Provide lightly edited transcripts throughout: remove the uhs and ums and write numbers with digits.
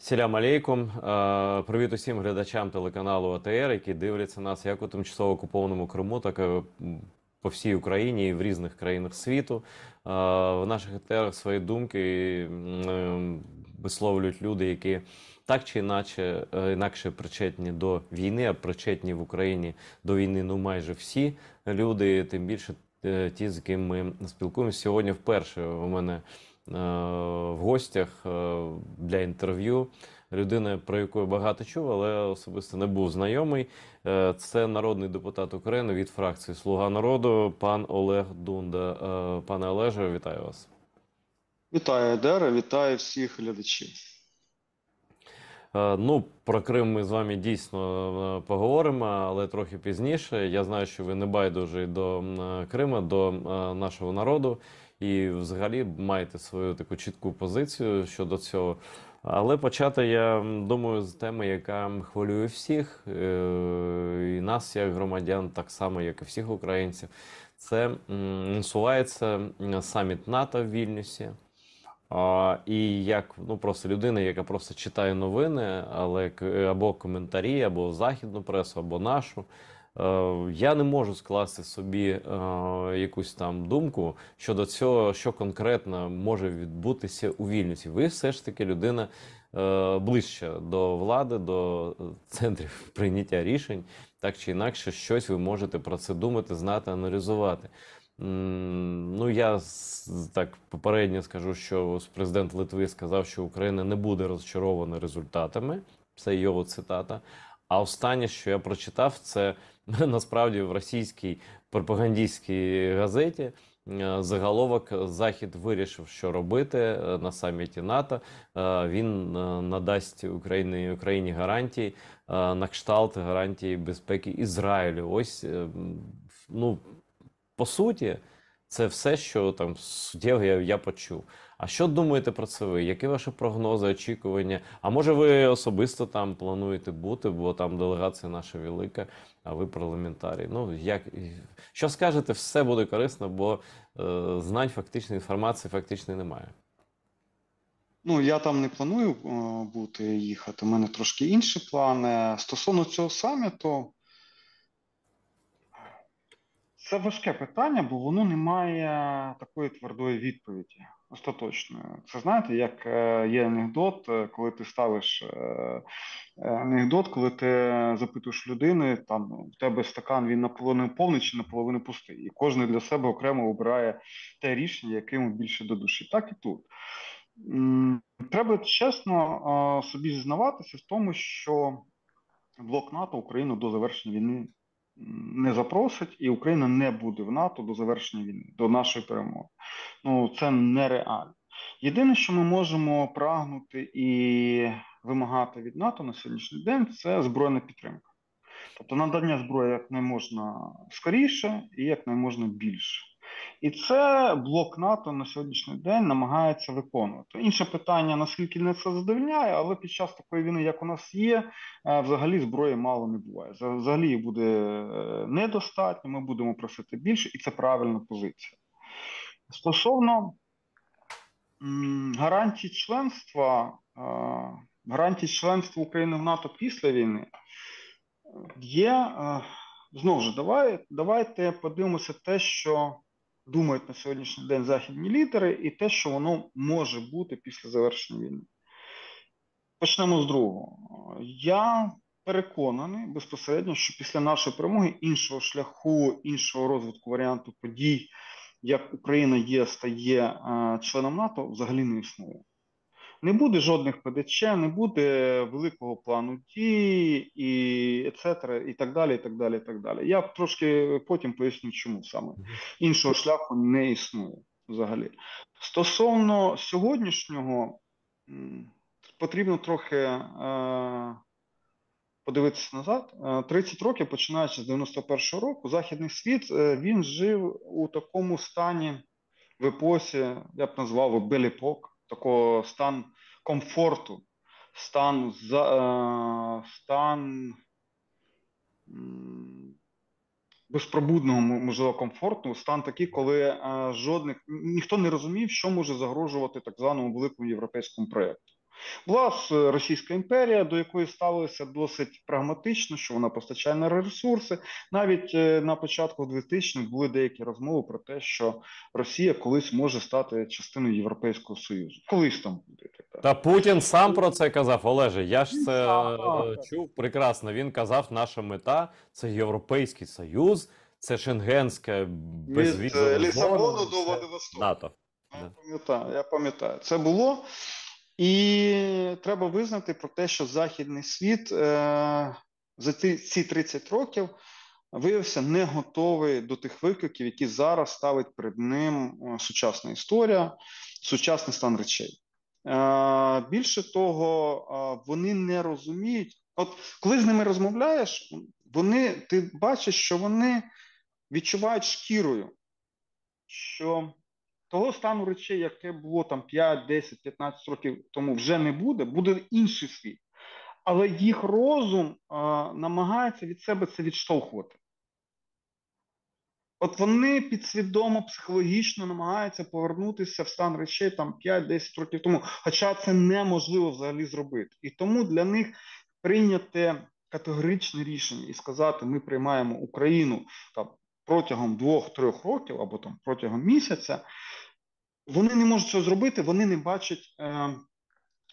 Сілям алейкум. Привіт усім глядачам телеканалу АТР, які дивляться нас як у тимчасово окупованому Криму, так і по всій Україні і в різних країнах світу. В наших етерах свої думки висловлюють люди, які так чи інакше причетні до війни, а причетні в Україні до війни майже всі люди, тим більше ті, з ким ми спілкуємося. Сьогодні вперше у мене в гостях для інтерв'ю людина, про яку я багато чув, але особисто не був знайомий. Це народний депутат України від фракції «Слуга народу», пан Олег Дунда. Пане Олеже, вітаю вас. Вітаю, Едера, вітаю всіх глядачів. Ну, про Крим ми з вами дійсно поговоримо, але трохи пізніше. Я знаю, що ви не байдужий до Криму, до нашого народу. І взагалі маєте свою таку чітку позицію щодо цього. Але почати, я думаю, з теми, яка хвилює всіх, і нас, як громадян, так само, як і всіх українців. Це насувається саміт НАТО в Вільнюсі. І як просто людина, яка просто читає новини, але або коментарі, або західну пресу, або нашу, я не можу скласти собі якусь там думку щодо цього, що конкретно може відбутися у Вільнюсі. Ви все ж таки людина ближча до влади, до центрів прийняття рішень, так чи інакше, щось ви можете про це думати, знати, аналізувати. Ну, я так попередньо скажу, що президент Литви сказав, що Україна не буде розчарована результатами. Це його цитата. А останнє, що я прочитав, це насправді в російській пропагандистській газеті заголовок «Захід вирішив, що робити на саміті НАТО». Він надасть Україні гарантії, на кшталт гарантії безпеки Ізраїлю. Ось, ну, по суті, це все, що там суттєво я почув. А що думаєте про це ви? Які ваші прогнози, очікування? А може ви особисто там плануєте бути, бо там делегація наша велика, а ви парламентарій? Ну, що скажете, все буде корисно, бо знань фактичної інформації фактично немає. Ну, я там не планую їхати, у мене трошки інші плани. Стосовно цього саміту, це важке питання, бо воно не має такої твердої відповіді, остаточної. Це знаєте, як є анекдот, коли ти ставиш анекдот, коли ти запитуєш людини, там в тебе стакан він наполовину повний чи наполовину пустий. І кожен для себе окремо обирає те рішення, яке йому більше до душі. Так і тут. Треба чесно собі зізнаватися в тому, що блок НАТО Україну до завершення війни не запросить, і Україна не буде в НАТО до завершення війни, до нашої перемоги. Ну, це нереально. Єдине, що ми можемо прагнути і вимагати від НАТО на сьогоднішній день, це збройна підтримка. Тобто надання зброї якнайможна скоріше і якнайможна більше. І це блок НАТО на сьогоднішній день намагається виконувати. Інше питання, наскільки не це задовольняє, але під час такої війни, як у нас є, взагалі зброї мало не буває. Взагалі її буде недостатньо, ми будемо просити більше, і це правильна позиція. Стосовно гарантій членства України в НАТО після війни, є, знову ж, давайте подивимося те, що думають на сьогоднішній день західні лідери, і те, що воно може бути після завершення війни. Почнемо з другого. Я переконаний безпосередньо, що після нашої перемоги іншого шляху, іншого розвитку варіанту подій, як Україна стає членом НАТО, взагалі не існує. Не буде жодних ПДЧ, не буде великого плану дій, і etc., і так далі, і так далі, і так далі. Я трошки потім поясню, чому саме. Іншого шляху не існує взагалі. Стосовно сьогоднішнього, потрібно трохи подивитися назад. 30 років, починаючи з 91-го року, Західний світ, він жив у такому стані, в епосі, я б назвав беліпок, такого стан комфорту, стан безпробудного, можливо, комфорту, стан такий, коли ніхто не розумів, що може загрожувати так званому великому європейському проєкту. Була Російська імперія, до якої ставилися досить прагматично, що вона постачає на ресурси. Навіть на початку 2000-х були деякі розмови про те, що Росія колись може стати частиною Європейського Союзу. Колись там буде така. Та Путін сам про це казав, Олеже. Я ж Він це сам, чув прекрасно. Він казав, наша мета це Європейський Союз, це Шенгенська від безвізова Лісабону зона, до це Владивостоку. НАТО. Да. Я пам'ятаю. Це було. І треба визнати про те, що західний світ за ці 30 років виявився не готовий до тих викликів, які зараз ставить перед ним сучасна історія, сучасний стан речей. Більше того, вони не розуміють, от коли з ними розмовляєш, ти бачиш, що вони відчувають шкірою, що того стану речей, яке було там 5, 10, 15 років тому, вже не буде, буде інший світ. Але їх розум намагається від себе це відштовхувати. От вони підсвідомо, психологічно намагаються повернутися в стан речей там 5-10 років тому. Хоча це неможливо взагалі зробити. І тому для них прийняти категоричне рішення і сказати, ми приймаємо Україну там, протягом 2-3 років або там протягом місяця, вони не можуть цього зробити, вони не бачать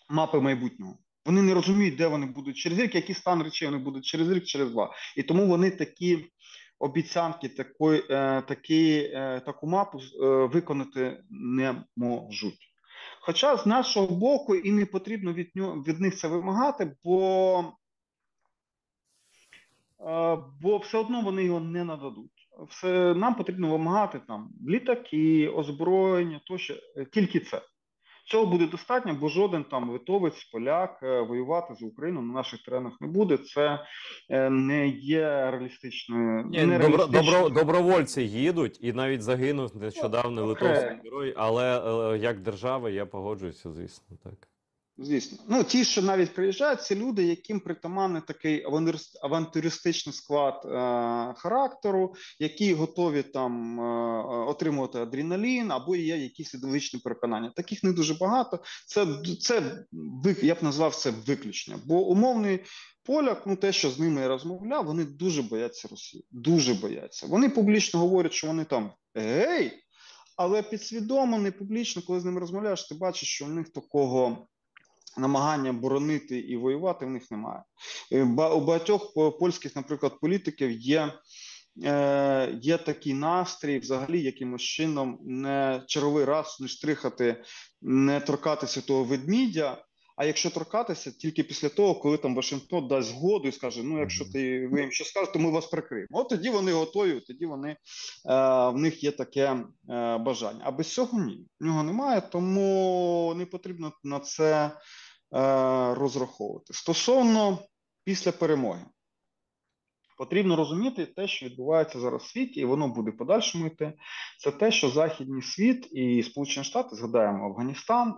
мапи майбутнього. Вони не розуміють, де вони будуть через рік, який стан речей вони будуть через рік, через два. І тому вони такі обіцянки, таку мапу виконати не можуть. Хоча з нашого боку і не потрібно від них це вимагати, бо все одно вони його не нададуть. Нам потрібно вимагати там літаки, озброєння, тощо, тільки це. Цього буде достатньо, бо жоден там литовець, поляк воювати за Україну на наших теренах не буде. Це не є реалістичною. Ні, добровольці їдуть і навіть загинув нещодавно литовський герой, але як держава я погоджуюся, звісно, так. Звісно. Ну, ті, що навіть приїжджають, це люди, яким притаманний такий авантюристичний склад характеру, які готові там отримувати адреналін, або є якісь ідеологічні переконання. Таких не дуже багато. Я б назвав це виключення. Бо умовний поляк, ну те, що з ними я розмовляв, вони дуже бояться Росії. Дуже бояться. Вони публічно говорять, що вони там гей, але підсвідомо, не публічно, коли з ними розмовляєш, ти бачиш, що в них такого намагання боронити і воювати в них немає. У багатьох польських, наприклад, політиків є такий настрій взагалі якимось чином не черговий раз не штрихати, не торкатися того ведмідя, а якщо торкатися, тільки після того, коли там Вашингтон дасть згоду і скаже, ну якщо ви їм щось скажете, то ми вас прикриємо. От тоді вони готові, тоді в них є таке бажання. А без цього ні, нього немає, тому не потрібно на це розраховувати. Стосовно після перемоги. Потрібно розуміти те, що відбувається зараз в світі, і воно буде подальшому йти. Це те, що Західний світ і Сполучені Штати, згадаємо Афганістан,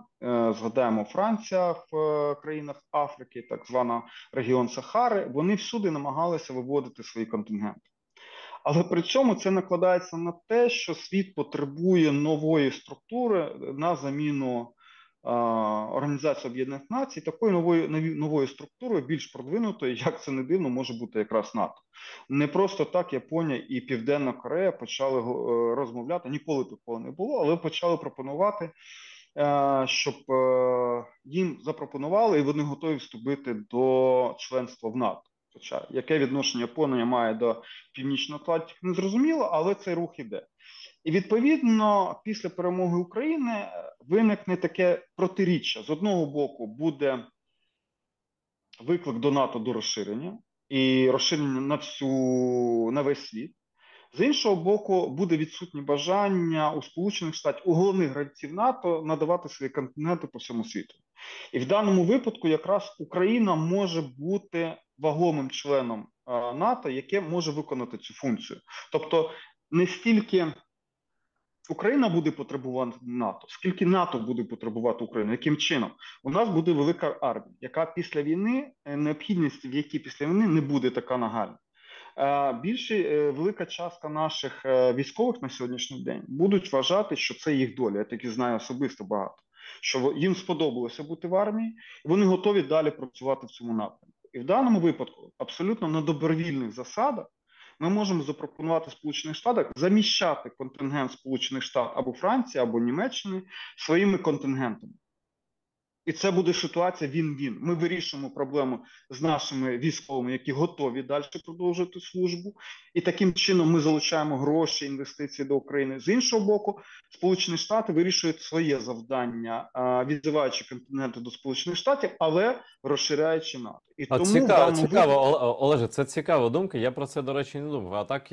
згадаємо Франція в країнах Африки, так звана регіон Сахари, вони всюди намагалися виводити свої контингенти. Але при цьому це накладається на те, що світ потребує нової структури на заміну Організації Об'єднаних Націй, такою новою структурою, більш продвинутою, як це не дивно, може бути якраз НАТО. Не просто так Японія і Південна Корея почали розмовляти, ніколи такого не було, але почали пропонувати, щоб їм запропонували, і вони готові вступити до членства в НАТО. Хоча яке відношення Японія має до Північно-Атлантики, не зрозуміло, але цей рух іде. І відповідно після перемоги України виникне таке протиріччя. З одного боку буде виклик до НАТО до розширення і розширення на весь світ. З іншого боку, буде відсутнє бажання у Сполучених Штатів, у головних гравців НАТО надавати свої континенти по всьому світу. І в даному випадку якраз Україна може бути вагомим членом НАТО, яке може виконати цю функцію. Тобто не стільки Україна буде потребувати НАТО, скільки НАТО буде потребувати Україну, яким чином? У нас буде велика армія, яка після війни, необхідність в якій після війни не буде така нагальна. Велика частка наших військових на сьогоднішній день будуть вважати, що це їх доля. Я таки знаю особисто багато. що їм сподобалося бути в армії, і вони готові далі працювати в цьому напрямку. І в даному випадку абсолютно на добровільних засадах ми можемо запропонувати Сполучених Штатах заміщати контингент Сполучених Штатів або Франції, або Німеччини своїми контингентами. І це буде ситуація він-він. Ми вирішуємо проблему з нашими військовими, які готові далі продовжувати службу. І таким чином ми залучаємо гроші, інвестиції до України. З іншого боку, Сполучені Штати вирішують своє завдання, відзиваючи континенти до Сполучених Штатів, але розширяючи НАТО. І А тому в цікаво, даному цікаво, випадку... Олеже, це цікава думка. Я про це, до речі, не думав. А так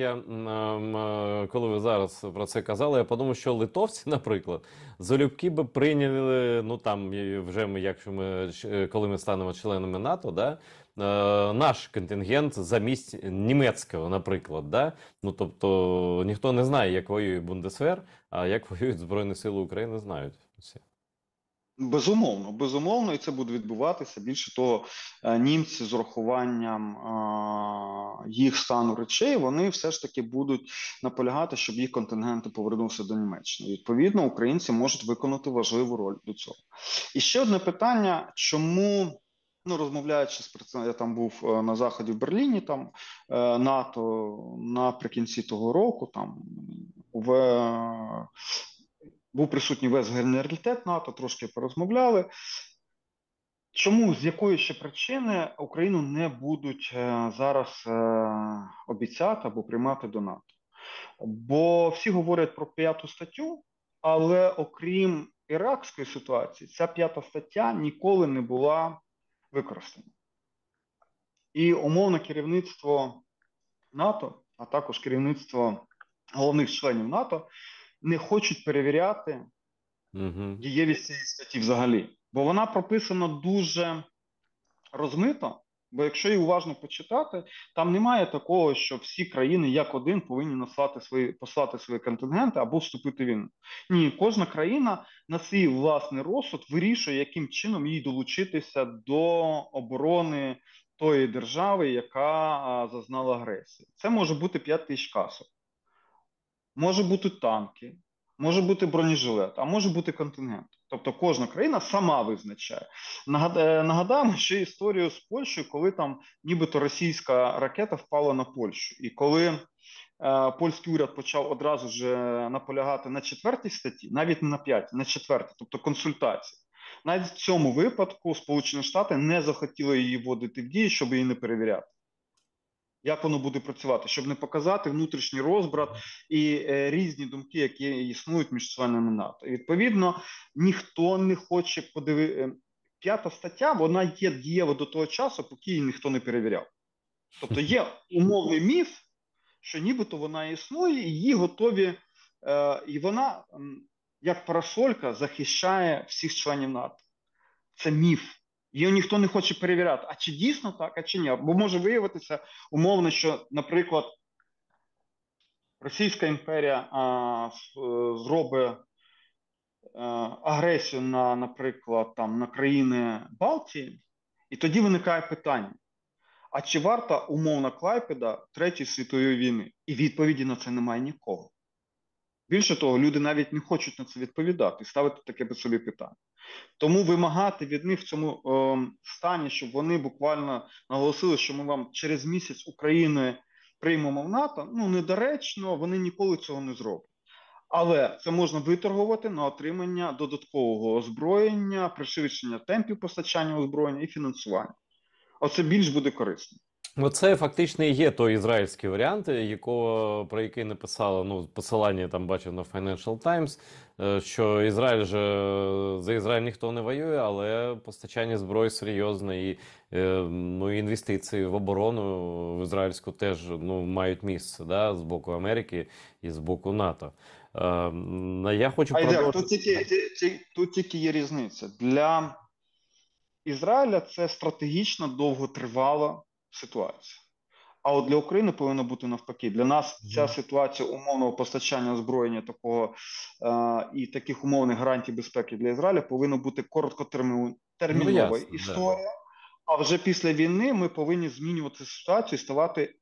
коли ви зараз про це казали, я подумав, що литовці, наприклад, залюбки би прийняли, ну там вже коли ми станемо членами НАТО, да, наш контингент замість німецького, наприклад, да. Ну тобто ніхто не знає, як воює Бундесвер, а як воюють Збройні Сили України, знають всі. Безумовно, безумовно, і це буде відбуватися. Більше того, німці з урахуванням їх стану речей, вони все ж таки будуть наполягати, щоб їх контингенти повернувся до Німеччини. Відповідно, українці можуть виконати важливу роль до цього. І ще одне питання: чому, ну розмовляючи з представниками, я там був на заході в Берліні, там НАТО наприкінці того року, там був присутній весь генералітет НАТО, трошки порозмовляли. Чому, з якої ще причини Україну не будуть зараз обіцяти або приймати до НАТО? Бо всі говорять про 5 статтю, але окрім іракської ситуації, ця 5 стаття ніколи не була використана. І умовне керівництво НАТО, а також керівництво головних членів НАТО не хочуть перевіряти дієвість цієї статті взагалі. Бо вона прописана дуже розмито, бо якщо її уважно почитати, там немає такого, що всі країни як один повинні послати свої контингенти або вступити в війну. Ні, кожна країна на свій власний розсуд вирішує, яким чином їй долучитися до оборони тої держави, яка зазнала агресії. Це може бути 5 тисяч касок. Може бути танки, може бути бронежилет, а може бути контингент. Тобто кожна країна сама визначає. Нагадаємо ще історію з Польщею, коли там нібито російська ракета впала на Польщу. І коли польський уряд почав одразу ж наполягати на 4 статті, навіть не на 5, на 4, тобто консультації. Навіть в цьому випадку Сполучені Штати не захотіли її вводити в дію, щоб її не перевіряти. Як воно буде працювати, щоб не показати внутрішній розбрат і різні думки, які існують між членами НАТО. І відповідно, ніхто не хоче подивитися. 5 стаття, вона є дієва до того часу, поки її ніхто не перевіряв. Тобто є умовний міф, що нібито вона існує, і її готові, і вона, як парасолька, захищає всіх членів НАТО. Це міф. Її ніхто не хоче перевіряти, а чи дійсно так, а чи ні. Бо може виявитися умовно, що, наприклад, Російська імперія зробить агресію на, наприклад, там, на країни Балтії, і тоді виникає питання, а чи варта умовна Клайпеда Третьої світової війни? І відповіді на це немає нікого. Більше того, люди навіть не хочуть на це відповідати і ставити таке по собі питання. Тому вимагати від них в цьому стані, щоб вони буквально наголосили, що ми вам через місяць України приймемо в НАТО, ну недоречно, вони ніколи цього не зроблять. Але це можна виторгувати на отримання додаткового озброєння, пришвидшення темпів постачання озброєння і фінансування. Оце більш буде корисно. Оце фактично і є той ізраїльський варіант, про який написали, ну, посилання там бачив на Financial Times, що за Ізраїль ніхто не воює, але постачання зброї серйозне і ну, інвестиції в оборону в ізраїльську теж ну, мають місце, да, з боку Америки і з боку НАТО. Я хочу тут тільки є різниця. Для Ізраїля це стратегічно довготривала ситуація. А от для України повинно бути навпаки. Для нас ця ситуація умовного постачання озброєння такого і таких умовних гарантій безпеки для Ізраїля повинна бути короткотермінова історія. Да. А вже після війни ми повинні змінювати ситуацію і ставати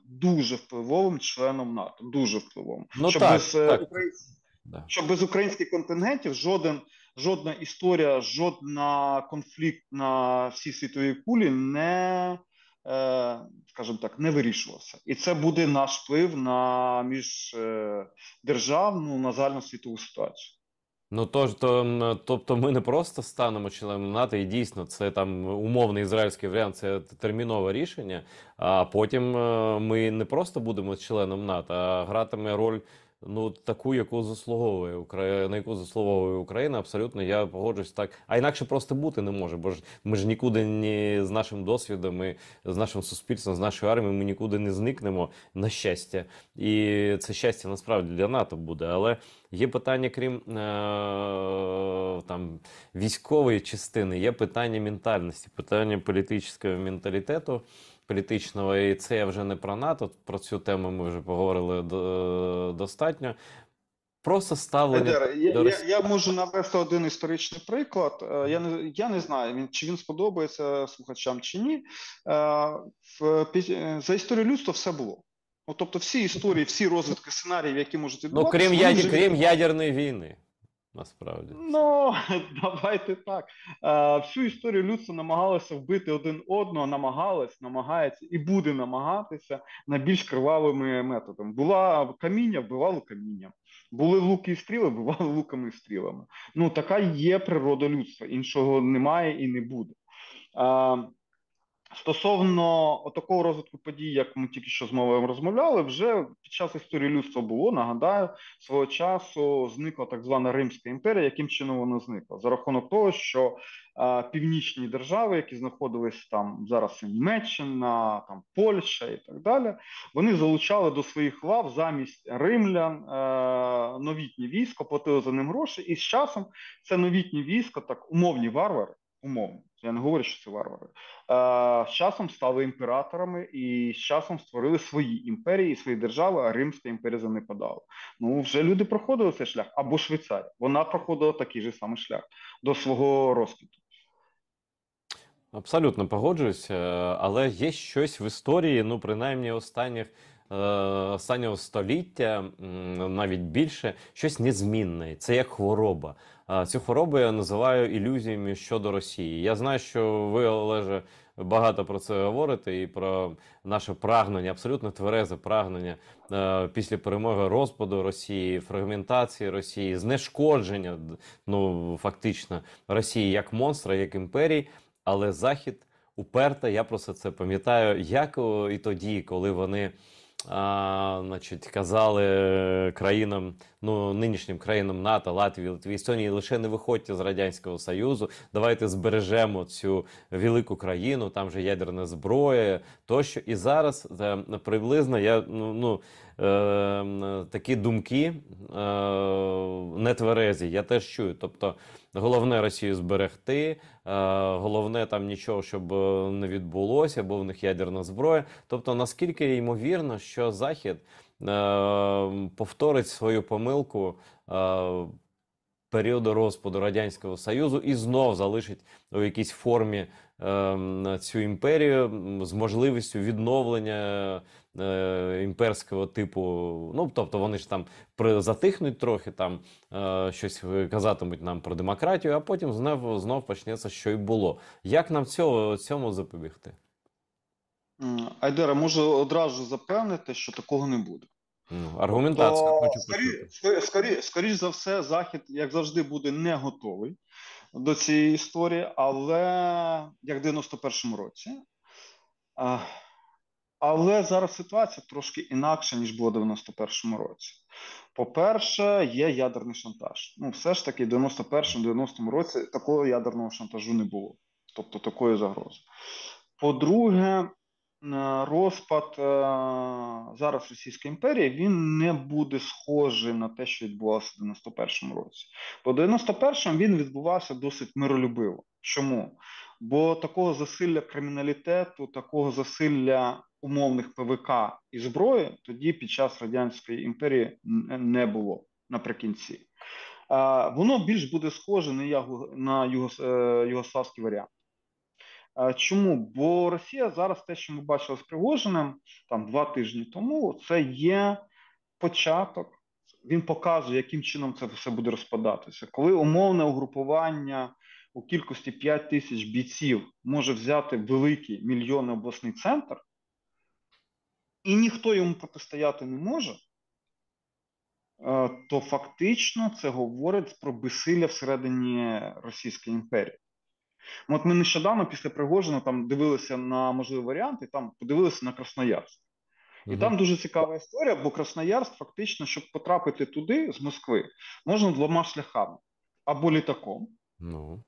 дуже впливовим членом НАТО. Дуже впливовим. Ну, щоб без українських контингентів жоден жодна історія, жодна конфлікт на всій світовій кулі не, скажімо так, не вирішувався. І це буде наш вплив на міждержавну, на загальносвітову ситуацію. Ну тобто ми не просто станемо членом НАТО, і дійсно це там умовний ізраїльський варіант, це термінове рішення. А потім ми не просто будемо членом НАТО, а гратиме роль ну таку, яку заслуговує Україна, на яку заслуговує Україна. Абсолютно, я погоджуюсь так. А інакше просто бути не може, бо ж ми ж нікуди ні з нашим досвідом, і з нашим суспільством, з нашою армією, ми нікуди не зникнемо на щастя. І це щастя насправді для НАТО буде, але. Є питання, крім там військової частини, є питання ментальності, питання політичного менталітету, політичного, і це я вже не про НАТО, про цю тему ми вже поговорили достатньо. Просто ставлення Айдер, до Росії. я можу навести один історичний приклад. Я не знаю, чи він сподобається слухачам чи ні. За історію людства все було. Ну, тобто всі історії, всі розвитки сценаріїв, які можуть Ну, відбуватися, вони вже крім відбувалися. ядерної війни, насправді. Ну, давайте так. Всю історію людства намагалося вбити один одного, намагається і буде намагатися найбільш кривавими методами. Була каміння, вбивали камінням. Були луки і стріли, вбивали луками і стрілами. Ну, така є природа людства. Іншого немає і не буде. Стосовно такого розвитку подій, як ми тільки що з мовою розмовляли, вже під час історії людства було, нагадаю, свого часу зникла так звана Римська імперія. Яким чином вона зникла? За рахунок того, що північні держави, які знаходились там зараз і Німеччина, там Польща і так далі, вони залучали до своїх лав замість римлян новітні війська, платили за ним гроші, і з часом це новітні війська, так умовні варвари, умовно, я не говорю, що це варвари, з часом стали імператорами і з часом створили свої імперії і свої держави, а Римська імперія занепадала. Ну, вже люди проходили цей шлях. Або Швейцарія. Вона проходила такий же самий шлях до свого розквіту. Абсолютно погоджуюся, але є щось в історії, ну принаймні останнього століття, навіть більше, щось незмінне. Це як хвороба. Цю хворобу я називаю ілюзіями щодо Росії. Я знаю, що ви, Олеже, багато про це говорите і про наше прагнення, абсолютно тверезе прагнення після перемоги розпаду Росії, фрагментації Росії, знешкодження, ну фактично Росії як монстра, як імперії. Але Захід уперто, я просто це пам'ятаю, як і тоді, коли вони значить, казали країнам, ну, нинішнім країнам НАТО, Латвії, Литві, Естонії, лише не виходьте з Радянського Союзу, давайте збережемо цю велику країну, там же ядерна зброя, тощо. І зараз приблизно я, такі думки нетверезі, я теж чую. Тобто, головне Росію зберегти, головне там нічого, щоб не відбулося, бо в них ядерна зброя. Тобто, наскільки ймовірно, що Захід повторить свою помилку періоду розпаду Радянського Союзу і знов залишить у якійсь формі цю імперію з можливістю відновлення імперського типу. Ну, тобто вони ж там затихнуть трохи, там щось казатимуть нам про демократію, а потім знов почнеться, що й було. Як нам цьому запобігти? Айдера, можу одразу запевнити, що такого не буде. Аргументацію Тобто, хочу почути. скоріш за все, Захід, як завжди, буде не готовий до цієї історії, але як в 91-му році. Але зараз ситуація трошки інакша, ніж було в 91-му році. По-перше, є ядерний шантаж. Ну, все ж таки, в 91-90-му році такого ядерного шантажу не було. Тобто такої загрози. По-друге, розпад зараз Російської імперії, він не буде схожий на те, що відбувалося в 91-му році. Бо в 91-му він відбувався досить миролюбиво. Чому? Бо такого засилля криміналітету, такого засилля умовних ПВК і зброї тоді під час Радянської імперії не було наприкінці. Воно більш буде схоже на югославський варіант. Чому? Бо Росія зараз те, що ми бачили з Пригожиним там 2 тижні тому, це є початок він показує, яким чином це все буде розпадатися. Коли умовне угрупування у кількості 5 тисяч бійців може взяти великий мільйонний обласний центр, і ніхто йому протистояти не може, то фактично це говорить про безсилля всередині Російської імперії. От ми нещодавно після Пригожина там дивилися на можливі варіанти, там подивилися на Красноярськ. І Угу. там дуже цікава історія, бо Красноярськ фактично, щоб потрапити туди з Москви, можна двома шляхами: або літаком, Ну.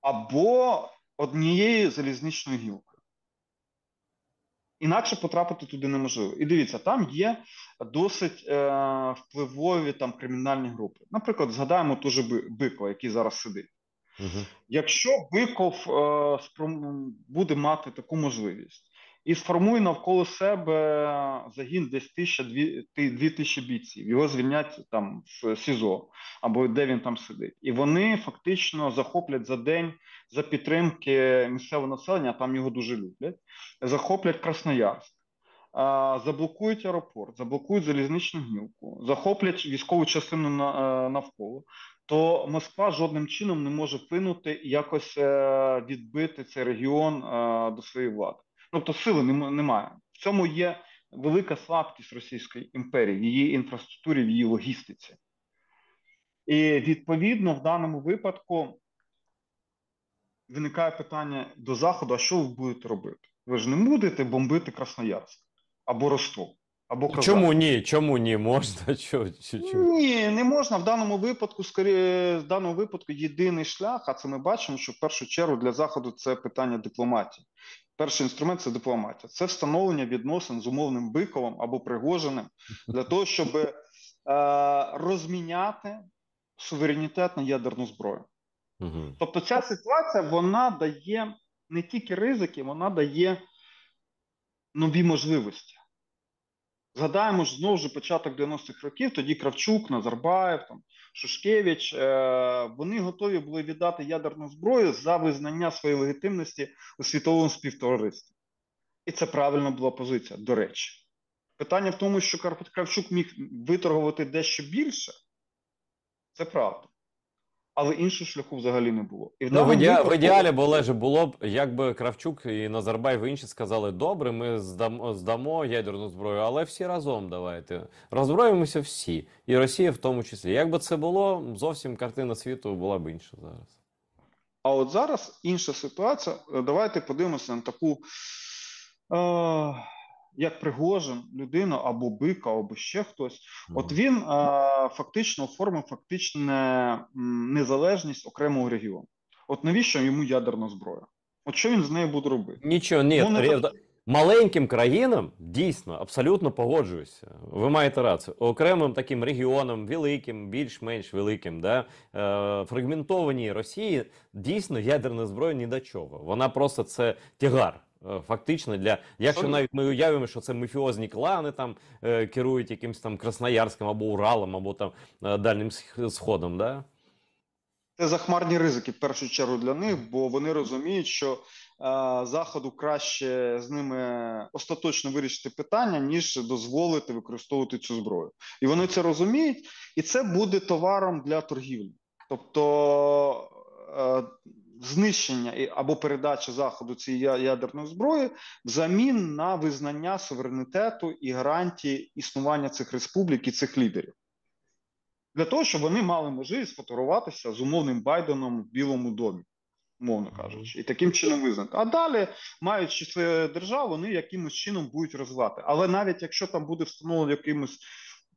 або однією залізничною гілкою. Інакше потрапити туди неможливо. І дивіться, там є досить впливові там кримінальні групи. Наприклад, згадаємо теж Бикова, який зараз сидить. Угу. Якщо Биков буде мати таку можливість і сформує навколо себе загін десь 1000-2000 бійців, його звільнять там в СІЗО або де він там сидить, і вони фактично захоплять за день за підтримки місцевого населення, а там його дуже люблять, захоплять Красноярськ. Заблокують аеропорт, заблокують залізничну гілку, захоплять військову частину навколо, то Москва жодним чином не може вплинути і якось відбити цей регіон до своєї влади. Тобто сили немає. В цьому є велика слабкість Російської імперії, в її інфраструктурі, в її логістиці. І відповідно в даному випадку виникає питання до Заходу: а що ви будете робити? Ви ж не будете бомбити Красноярськ або Ростов, або Казань. Чому ні? Чому ні? Можна? Ні, не можна. В даному випадку, в даному випадку єдиний шлях, а це ми бачимо, що в першу чергу для Заходу це питання дипломатії. Перший інструмент – це дипломатія. Це встановлення відносин з умовним Биковим або Пригожиним для того, щоб розміняти суверенітет на ядерну зброю. Угу. Тобто ця ситуація, вона дає не тільки ризики, вона дає нові можливості. Згадаємо ж знову ж початок 90-х років, тоді Кравчук, Назарбаєв, там, Шушкевич, вони готові були віддати ядерну зброю за визнання своєї легітимності у світовому співтоваристві. І це правильна була позиція, до речі. Питання в тому, що Кравчук міг виторгувати дещо більше, це правда. Але іншого шляху взагалі не було. І Ну, в ідеалі було б, якби Кравчук і Назарбаєв і інші сказали: добре, ми здамо ядерну зброю, але всі разом давайте. Роззброїмося всі. І Росія в тому числі. Якби це було, зовсім картина світу була б інша зараз. А от зараз інша ситуація. Давайте подивимося на таку, як Пригожин, людина або Бика, або ще хтось. От він фактично оформив незалежність окремого регіону. От навіщо йому ядерна зброя? От що він з нею буде робити? Нічого, ні. Маленьким країнам, дійсно, абсолютно погоджуюся. Ви маєте рацію. Окремим таким регіонам, великим, більш-менш великим, да, фрагментованій Росії, дійсно, ядерна зброя ні до чого. Вона просто це тягар. Фактично, якщо навіть ми уявимо, що це мафіозні клани там керують якимось там Красноярськом або Уралом, або там Дальнім Сходом, да? Це захмарні ризики, в першу чергу, для них, бо вони розуміють, що Заходу краще з ними остаточно вирішити питання, ніж дозволити використовувати цю зброю. І вони це розуміють, і це буде товаром для торгівлі. Тобто знищення або передача Заходу цієї ядерної зброї взамін на визнання суверенітету і гарантії існування цих республік і цих лідерів. Для того, щоб вони мали можливість фотографуватися з умовним Байденом в Білому домі, умовно кажучи, і таким чином визнати. А далі, маючи свою державу, вони якимось чином будуть розвивати. Але навіть якщо там буде встановлено якимось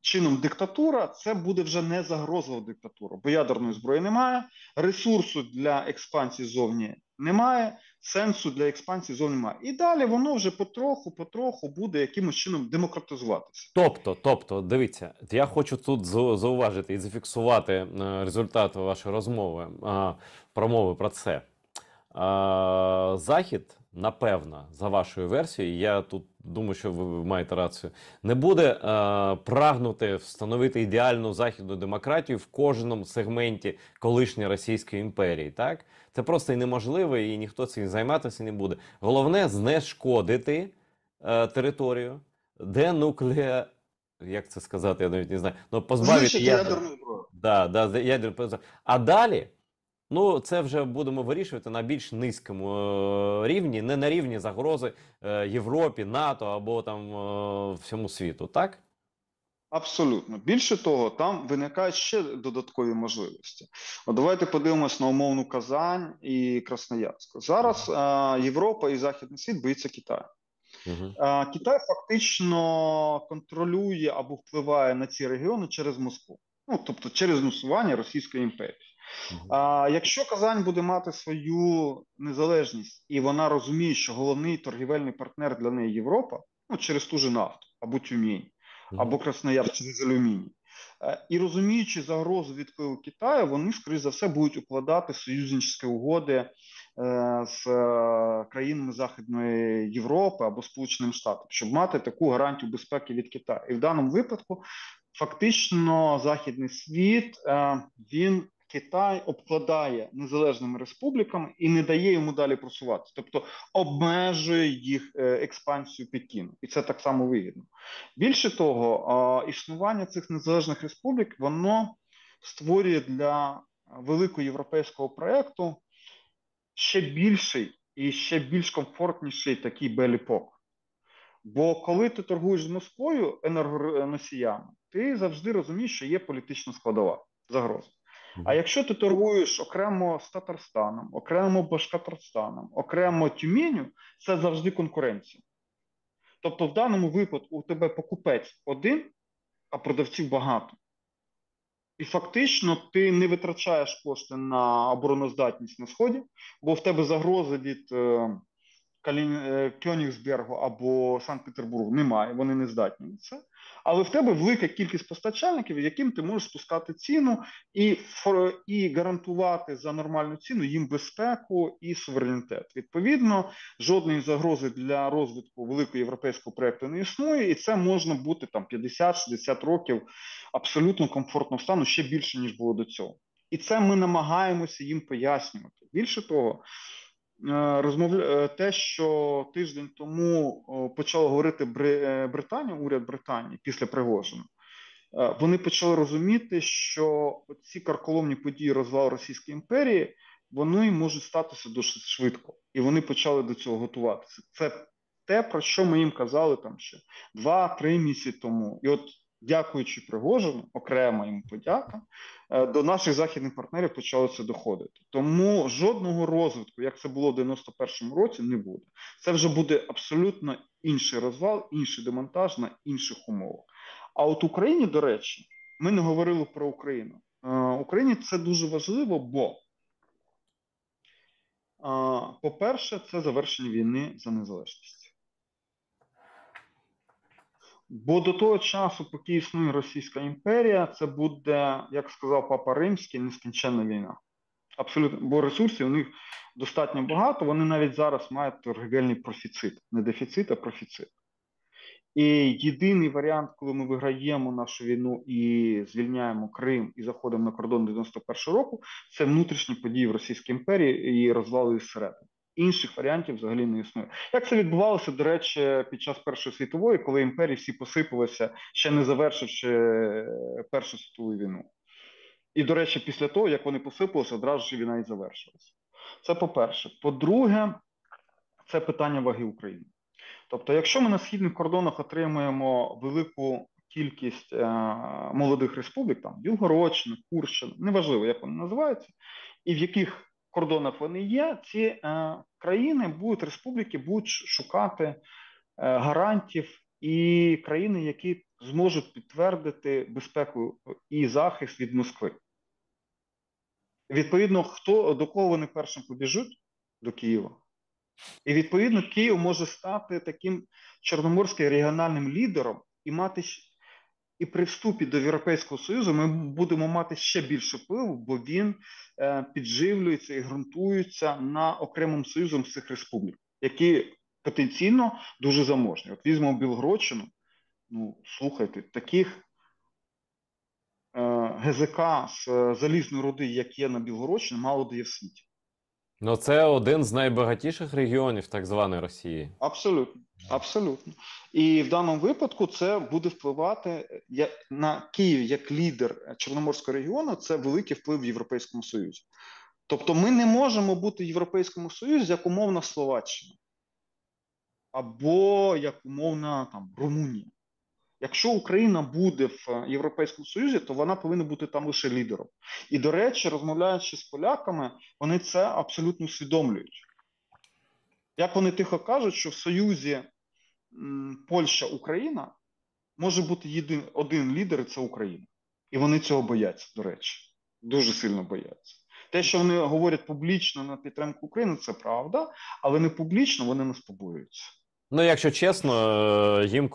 чином диктатура, це буде вже не загрозова диктатура, бо ядерної зброї немає, ресурсу для експансії зовні немає, сенсу для експансії зовні немає. І далі воно вже потроху буде якимось чином демократизуватися. Тобто, дивіться, я хочу тут зауважити і зафіксувати результати вашої розмови, промови про це. Захід, напевно, за вашою версією, я тут думаю, що ви маєте рацію, не буде прагнути встановити ідеальну західну демократію в кожному сегменті колишньої Російської імперії, так? Це просто і неможливо, і ніхто цим займатися не буде. Головне – знешкодити територію, як це сказати, я навіть не знаю, ну, позбавити Знищити ядерну зброю. А далі, ну, це вже будемо вирішувати на більш низькому рівні, не на рівні загрози Європі, НАТО або там всьому світу, так? Абсолютно. Більше того, там виникають ще додаткові можливості. От давайте подивимось на умовну Казань і Красноярськ. Зараз Європа і Західний світ боїться Китаю. Угу. Китай фактично контролює або впливає на ці регіони через Москву, ну тобто через нусування Російської імперії. Угу. Якщо Казань буде мати свою незалежність і вона розуміє, що головний торгівельний партнер для неї Європа, ну через ту же нафту або Тюмінь, або Красноярськ через алюміній, і розуміючи загрозу від впливу Китаю, вони, скоріш за все, будуть укладати союзничські угоди з країнами Західної Європи або Сполученим Штатам, щоб мати таку гарантію безпеки від Китаю. І в даному випадку фактично західний світ, він Китай обкладає незалежними республіками і не дає йому далі просуватися, тобто обмежує їх експансію Пекіну. І це так само вигідно. Більше того, існування цих незалежних республік, воно створює для великого європейського проєкту ще більший і ще більш комфортніший такий беліпок. Бо коли ти торгуєш з Москвою енергоносіями, ти завжди розумієш, що є політична складова загроза. А якщо ти торгуєш окремо з Татарстаном, окремо Башкортостаном, окремо Тюменю, це завжди конкуренція. Тобто в даному випадку у тебе покупець один, а продавців багато. І фактично ти не витрачаєш кошти на обороноздатність на Сході, бо в тебе загрози від Кьонігсбергу або Санкт-Петербургу немає, вони не здатні на це. Але в тебе велика кількість постачальників, яким ти можеш спускати ціну і гарантувати за нормальну ціну їм безпеку і суверенітет. Відповідно, жодної загрози для розвитку великого європейського проєкту не існує, і це можна бути там 50-60 років абсолютно комфортного стану, ще більше, ніж було до цього. І це ми намагаємося їм пояснювати. Більше того, те, що тиждень тому почала говорити Британія, уряд Британії після Пригожина, вони почали розуміти, що ці карколомні події розвалу Російської імперії, вони можуть статися досить швидко. І вони почали до цього готуватися. Це те, про що ми їм казали там ще 2-3 місяці тому. І от, дякуючи Пригожину, окрема йому подяка, до наших західних партнерів почало це доходити. Тому жодного розвитку, як це було в 91-му році, не буде. Це вже буде абсолютно інший розвал, інший демонтаж на інших умовах. А от Україні, до речі, ми не говорили про Україну. Україні це дуже важливо, бо, по-перше, це завершення війни за незалежність. Бо до того часу, поки існує Російська імперія, це буде, як сказав Папа Римський, нескінченна війна. Абсолютно, бо ресурсів у них достатньо багато, вони навіть зараз мають торгівельний профіцит. Не дефіцит, а профіцит. І єдиний варіант, коли ми виграємо нашу війну і звільняємо Крим і заходимо на кордон 91-го року, це внутрішні події в Російській імперії і розвал її зсередини. Інших варіантів взагалі не існує. Як це відбувалося, до речі, під час Першої світової, коли імперії всі посипалися, ще не завершивши Першу світову війну. І, до речі, після того, як вони посипалися, одразу ж війна і завершилася. Це по-перше. По-друге, це питання ваги України. Тобто, якщо ми на східних кордонах отримуємо велику кількість молодих республік, там Білгородщина, Курщина, неважливо, як вони називаються, і в яких кордонах вони є, ці країни будуть, республіки будуть шукати гарантів і країни, які зможуть підтвердити безпеку і захист від Москви. Відповідно, до кого вони першим побіжуть? До Києва. І, відповідно, Київ може стати таким чорноморським регіональним лідером і мати, і при вступі до Європейського Союзу ми будемо мати ще більше впливу, бо він підживлюється і ґрунтується на окремому союзом з цих республік, які потенційно дуже заможні. От візьмемо Білгородщину, ну, слухайте, таких ГЗК з залізної руди, як є на Білгородщині, мало де є в світі. Ну, це один з найбагатіших регіонів так званої Росії. Абсолютно, абсолютно. І в даному випадку це буде впливати на Київ як лідер Чорноморського регіону. Це великий вплив в Європейському Союзі. Тобто, ми не можемо бути в Європейському Союзі як умовна Словаччина або як умовна там Румунія. Якщо Україна буде в Європейському Союзі, то вона повинна бути там лише лідером. І, до речі, розмовляючи з поляками, вони це абсолютно усвідомлюють. Як вони тихо кажуть, що в Союзі Польща-Україна може бути один лідер, і це Україна. І вони цього бояться, до речі. Дуже сильно бояться. Те, що вони говорять публічно на підтримку України, це правда, але не публічно вони нас побоюються. Ну, якщо чесно, їм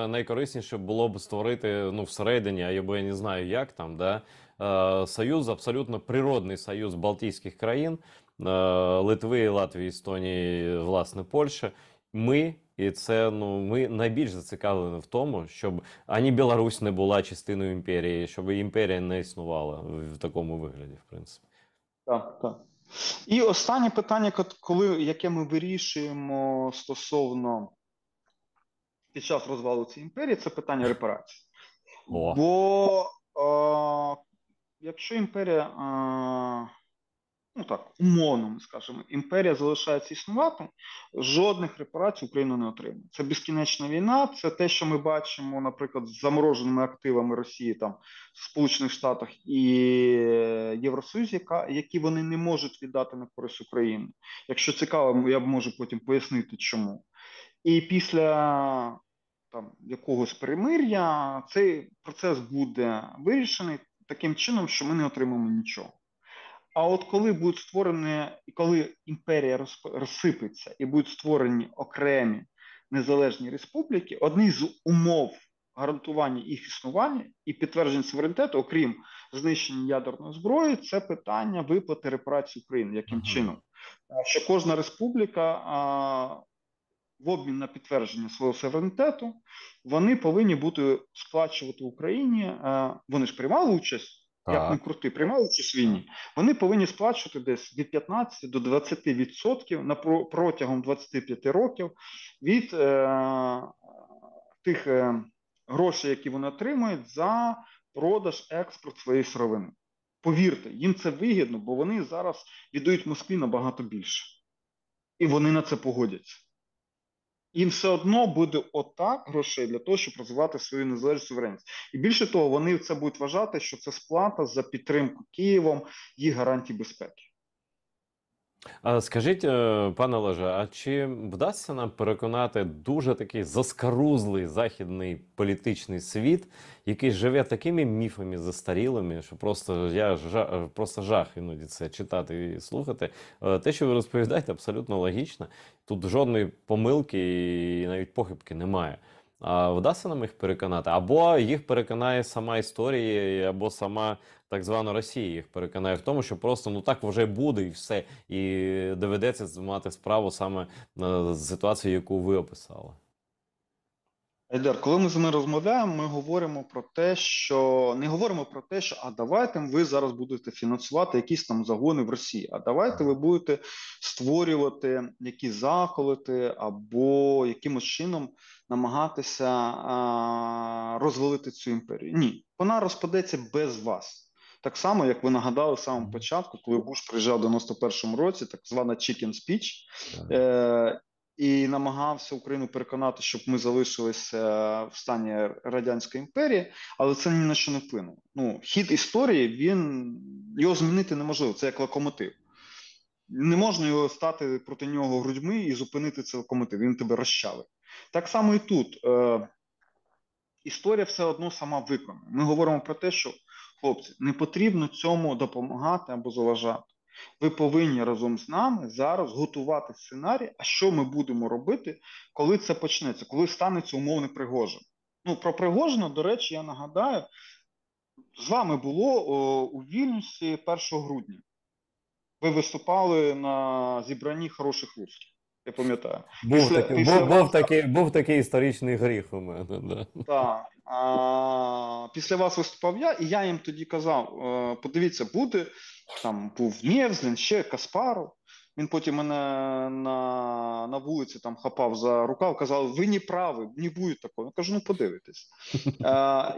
найкорисніше було б створити, ну, всередині, або я не знаю, як там, да, союз, абсолютно природний союз Балтійських країн, Литви, Латвії, Естонії, власне, Польщі. І це, ну, ми найбільш зацікавлені в тому, щоб ані Білорусь не була частиною імперії, щоб імперія не існувала в такому вигляді, в принципі. Так, так. І останнє питання, яке ми вирішуємо стосовно під час розвалу цієї імперії, це питання репарацій. О. Бо якщо імперія, ну так, умовно, ми скажемо, імперія залишається існувати, жодних репарацій Україна не отримає. Це безкінечна війна, це те, що ми бачимо, наприклад, з замороженими активами Росії там, в Сполучених Штатах і Євросоюзі, які вони не можуть віддати на користь України. Якщо цікаво, я можу потім пояснити, чому. І після там якогось перемир'я цей процес буде вирішений таким чином, що ми не отримаємо нічого. А от коли будуть створені, коли імперія розсипеться і будуть створені окремі незалежні республіки, одні з умов гарантування їх існування і підтвердження суверенітету, окрім знищення ядерної зброї, це питання виплати репарацій України. Яким чином? Що кожна республіка в обмін на підтвердження свого суверенітету, вони повинні бути сплачувати Україні, вони ж приймали участь, як не крути, приймали участь в війні, вони повинні сплачувати десь від 15 до 20% протягом 25 років від тих грошей, які вони отримують за продаж, експорт своєї сировини. Повірте, їм це вигідно, бо вони зараз віддають Москві набагато більше. І вони на це погодяться. Їм все одно буде отак грошей для того, щоб розвивати свою незалежність суверенність. І більше того, вони це будуть вважати, що це сплата за підтримку Києвом їх гарантій безпеки. А скажіть, пане Олеже, а чи вдасться нам переконати дуже такий заскарузлий західний політичний світ, який живе такими міфами застарілими, що просто жах іноді це читати і слухати. Те, що ви розповідаєте, абсолютно логічно. Тут жодної помилки і навіть похибки немає. А вдасться нам їх переконати? Або їх переконає сама історія, або сама так звана Росія їх переконає в тому, що просто ну так вже буде і все. І доведеться мати справу саме з ситуацією, яку ви описали. Айдар, коли ми з ними розмовляємо, ми говоримо про те, що не говоримо про те, що а давайте ви зараз будете фінансувати якісь там загони в Росії, а давайте ви будете створювати якісь заколоти або якимось чином намагатися розвалити цю імперію. Ні, вона розпадеться без вас. Так само, як ви нагадали в самому початку, коли Буш приїжджав в 91-му році, так звана chicken speech, і намагався Україну переконати, щоб ми залишилися в стані Радянської імперії, але це ні на що не вплинуло. Ну, хід історії, його змінити неможливо, це як локомотив. Не можна його стати проти нього грудьми і зупинити цей локомотив, він тебе розчавить. Так само і тут. Історія все одно сама виконує. Ми говоримо про те, що, хлопці, не потрібно цьому допомагати або заважати. Ви повинні разом з нами зараз готувати сценарій, а що ми будемо робити, коли це почнеться, коли станеться умовний Пригожин. Ну, про Пригожина, до речі, я нагадаю, з вами було у Вільнюсі 1 грудня. Ви виступали на зібранні хороших русських, я пам'ятаю. Був такий історичний гріх у мене. Да. Так. Після вас виступав я, і я їм тоді казав, подивіться, буде, там був Невзлін, ще Каспаров, Він потім мене на вулиці там хапав за рукав, казав, ви не праві, не буде такого. Я кажу, ну подивитесь.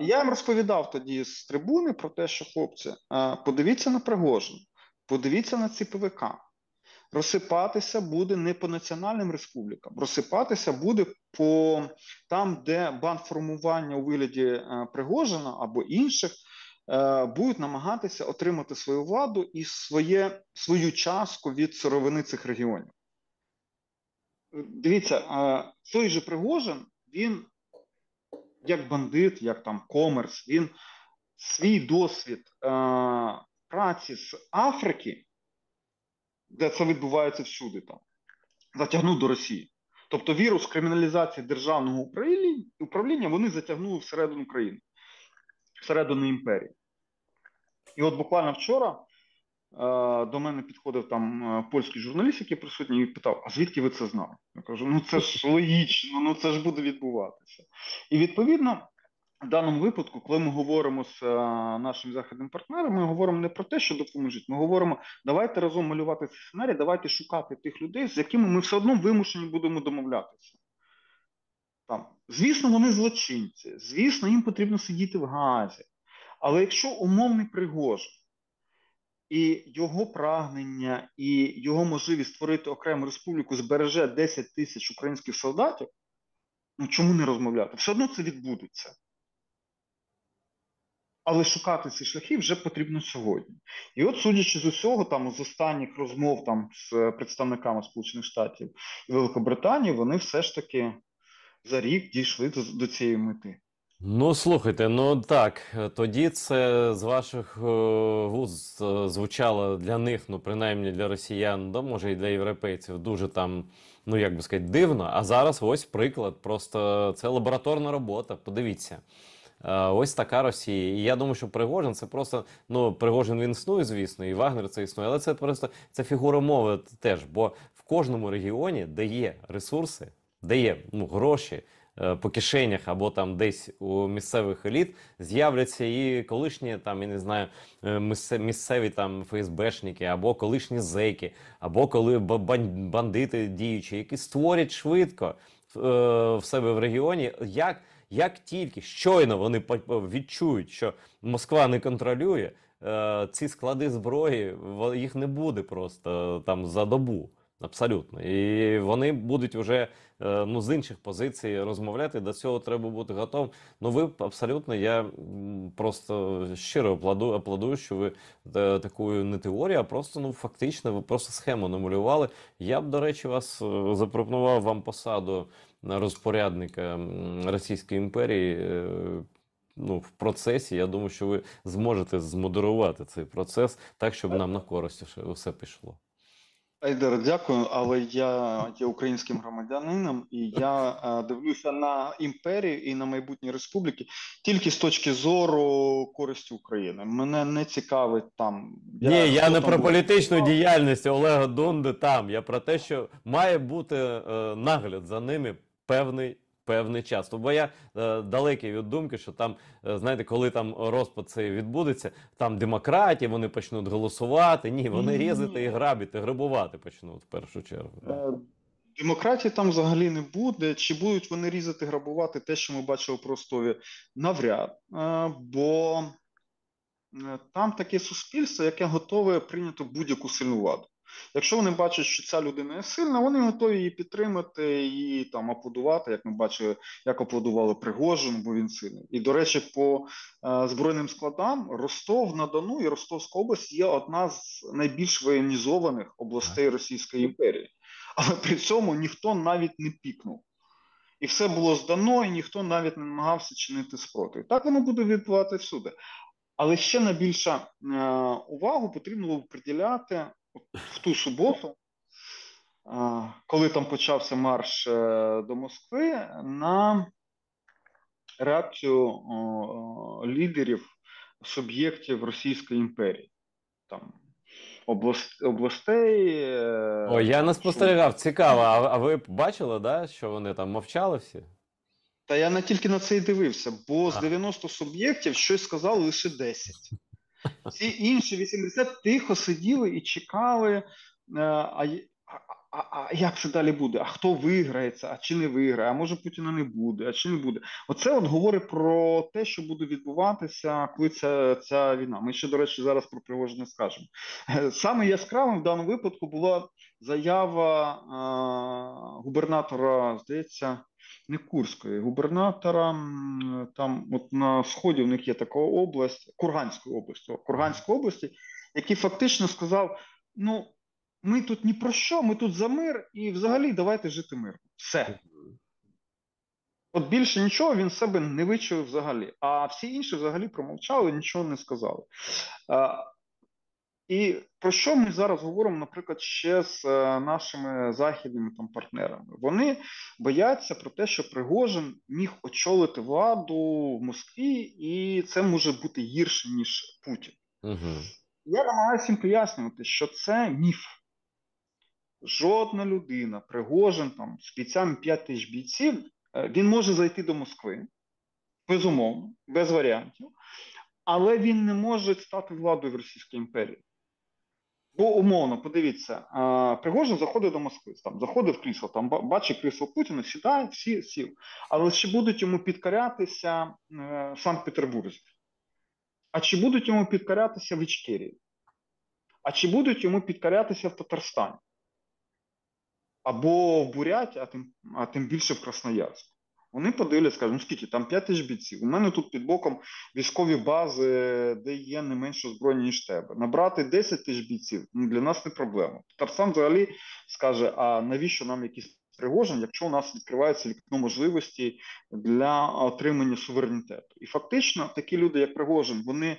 Я їм розповідав тоді з трибуни про те, що хлопці, подивіться на Пригожина, подивіться на ці ПВК. Розсипатися буде не по національним республікам, розсипатися буде по там, де бандформування у вигляді Пригожина або інших будуть намагатися отримати свою владу і свою частку від сировини цих регіонів. Дивіться, той же Пригожин, він як бандит, як там комерс, він свій досвід праці з Африки, де це відбувається всюди, там, затягнув до Росії. Тобто вірус криміналізації державного управління вони затягнули всередину країни, всередину імперії. І от буквально вчора до мене підходив там польський журналіст, який присутній, і питав, а звідки ви це знали? Я кажу, ну це ж логічно, ну це ж буде відбуватися. І відповідно, в даному випадку, коли ми говоримо з нашим західним партнером, ми говоримо не про те, що допоможуть, ми говоримо, давайте разом малювати цей сценарій, давайте шукати тих людей, з якими ми все одно вимушені будемо домовлятися. Там, звісно, вони злочинці, звісно, їм потрібно сидіти в Гаазі. Але якщо умовний Пригожин і його прагнення, і його можливість створити окрему республіку збереже 10 тисяч українських солдатів, ну чому не розмовляти? Все одно це відбудеться. Але шукати ці шляхи вже потрібно сьогодні. І от, судячи з усього, там, з останніх розмов там, з представниками Сполучених Штатів і Великобританії, вони все ж таки за рік дійшли до цієї мети. Ну, слухайте, ну так, тоді це з ваших вуз звучало для них, ну, принаймні для росіян, да, може і для європейців, дуже там, ну, як би сказати, дивно. А зараз ось приклад, просто це лабораторна робота, подивіться. Ось така Росія. І я думаю, що Пригожин це просто, ну, Пригожин він існує, звісно, і Вагнер це існує, але це просто, це фігура мови теж, бо в кожному регіоні, де є ресурси, де є, ну, гроші, по кишенях або там десь у місцевих еліт з'являться і колишні там, я не знаю, місцеві там ФСБшники, або колишні зеки, або коли бандити діючі, які створять швидко в себе в регіоні, як тільки щойно вони відчують, що Москва не контролює, ці склади зброї, їх не буде просто там за добу. Абсолютно. І вони будуть вже ну, з інших позицій розмовляти, до цього треба бути готовим. Ну ви абсолютно, я просто щиро аплодую, що ви таку не теорію, а просто, ну, фактично, ви просто схему намалювали. Я б, до речі, вас запропонував вам посаду розпорядника Російської імперії, ну, в процесі. Я думаю, що ви зможете змодерувати цей процес так, щоб нам на користь все пішло. Айдер, дякую, але я є українським громадянином, і я дивлюся на імперію і на майбутні республіки тільки з точки зору користі України. Мене не цікавить там. Ні, я не про буде. політичну діяльність Олега Донди там. Я про те, що має бути нагляд за ними певний час. Бо я далекий від думки, що там, знаєте, коли там розпад цей відбудеться, там демократії, вони почнуть голосувати. Ні, вони різати і грабувати почнуть в першу чергу. Демократії там взагалі не буде. Чи будуть вони різати, грабувати те, що ми бачили в Ростові? Навряд. Бо там таке суспільство, яке готове прийняти будь-яку сильну владу. Якщо вони бачать, що ця людина є сильна, вони готові її підтримати і там аплодувати, як ми бачили, як аплодували Пригожин, бо він сильний. І, до речі, по збройним складам Ростов-на-Дону і Ростовська область є одна з найбільш воєнізованих областей Російської імперії. Але при цьому ніхто навіть не пікнув. І все було здано, і ніхто навіть не намагався чинити спротив. Так воно буде відбувати всюди. Але ще на більшу увагу потрібно було приділяти в ту суботу, коли там почався марш до Москви, на реакцію лідерів суб'єктів Російської імперії. Там областей. Ой, я не спостерігав, цікаво. А ви бачили, да, що вони там мовчали всі? Та я не тільки на це й дивився, бо з 90 суб'єктів щось сказали лише 10. Ці інші 80 тихо сиділи і чекали, А як це далі буде? А хто виграється, а чи не виграє? А може Путіна не буде, а чи не буде? Оце от говорить про те, що буде відбуватися, коли ця війна. Ми ще, до речі, зараз про Пригожина скажемо. Саме яскравим в даному випадку була заява губернатора, здається, не Курської, губернатора там, от на сході у них є така область, Курганської області, який фактично сказав: ну, ми тут ні про що, ми тут за мир, і взагалі давайте жити мирно. Все. От більше нічого він з себе не вичув взагалі. А всі інші взагалі промовчали, нічого не сказали. І про що ми зараз говоримо, наприклад, ще з нашими західними там партнерами? Вони бояться про те, що Пригожин міг очолити владу в Москві, і це може бути гірше, ніж Путін. Угу. Я намагаюся їм пояснювати, що це міф. Жодна людина, Пригожин, там, з бійцями 5 тисяч бійців, він може зайти до Москви, безумовно, без варіантів, але він не може стати владою в Російській імперії. Бо умовно, подивіться, Пригожин заходить до Москви, там, заходить в крісло, там, бачить крісло Путіна, сідає, всі сів. Але чи будуть йому підкорятися в Санкт-Петербурзі? А чи будуть йому підкорятися в Ічкерії? А чи будуть йому підкорятися в Татарстані? Або в Буряті, а тим більше в Красноярську. Вони подивляться, скажуть, ну скільки, там 5 тисяч бійців. У мене тут під боком військові бази, де є не менше озброєння, ніж тебе. Набрати 10 тисяч бійців, ну, для нас не проблема. Татарстан взагалі скаже, а навіщо нам якісь Пригожин, якщо у нас відкривається вікно можливості для отримання суверенітету. І фактично такі люди, як Пригожин, вони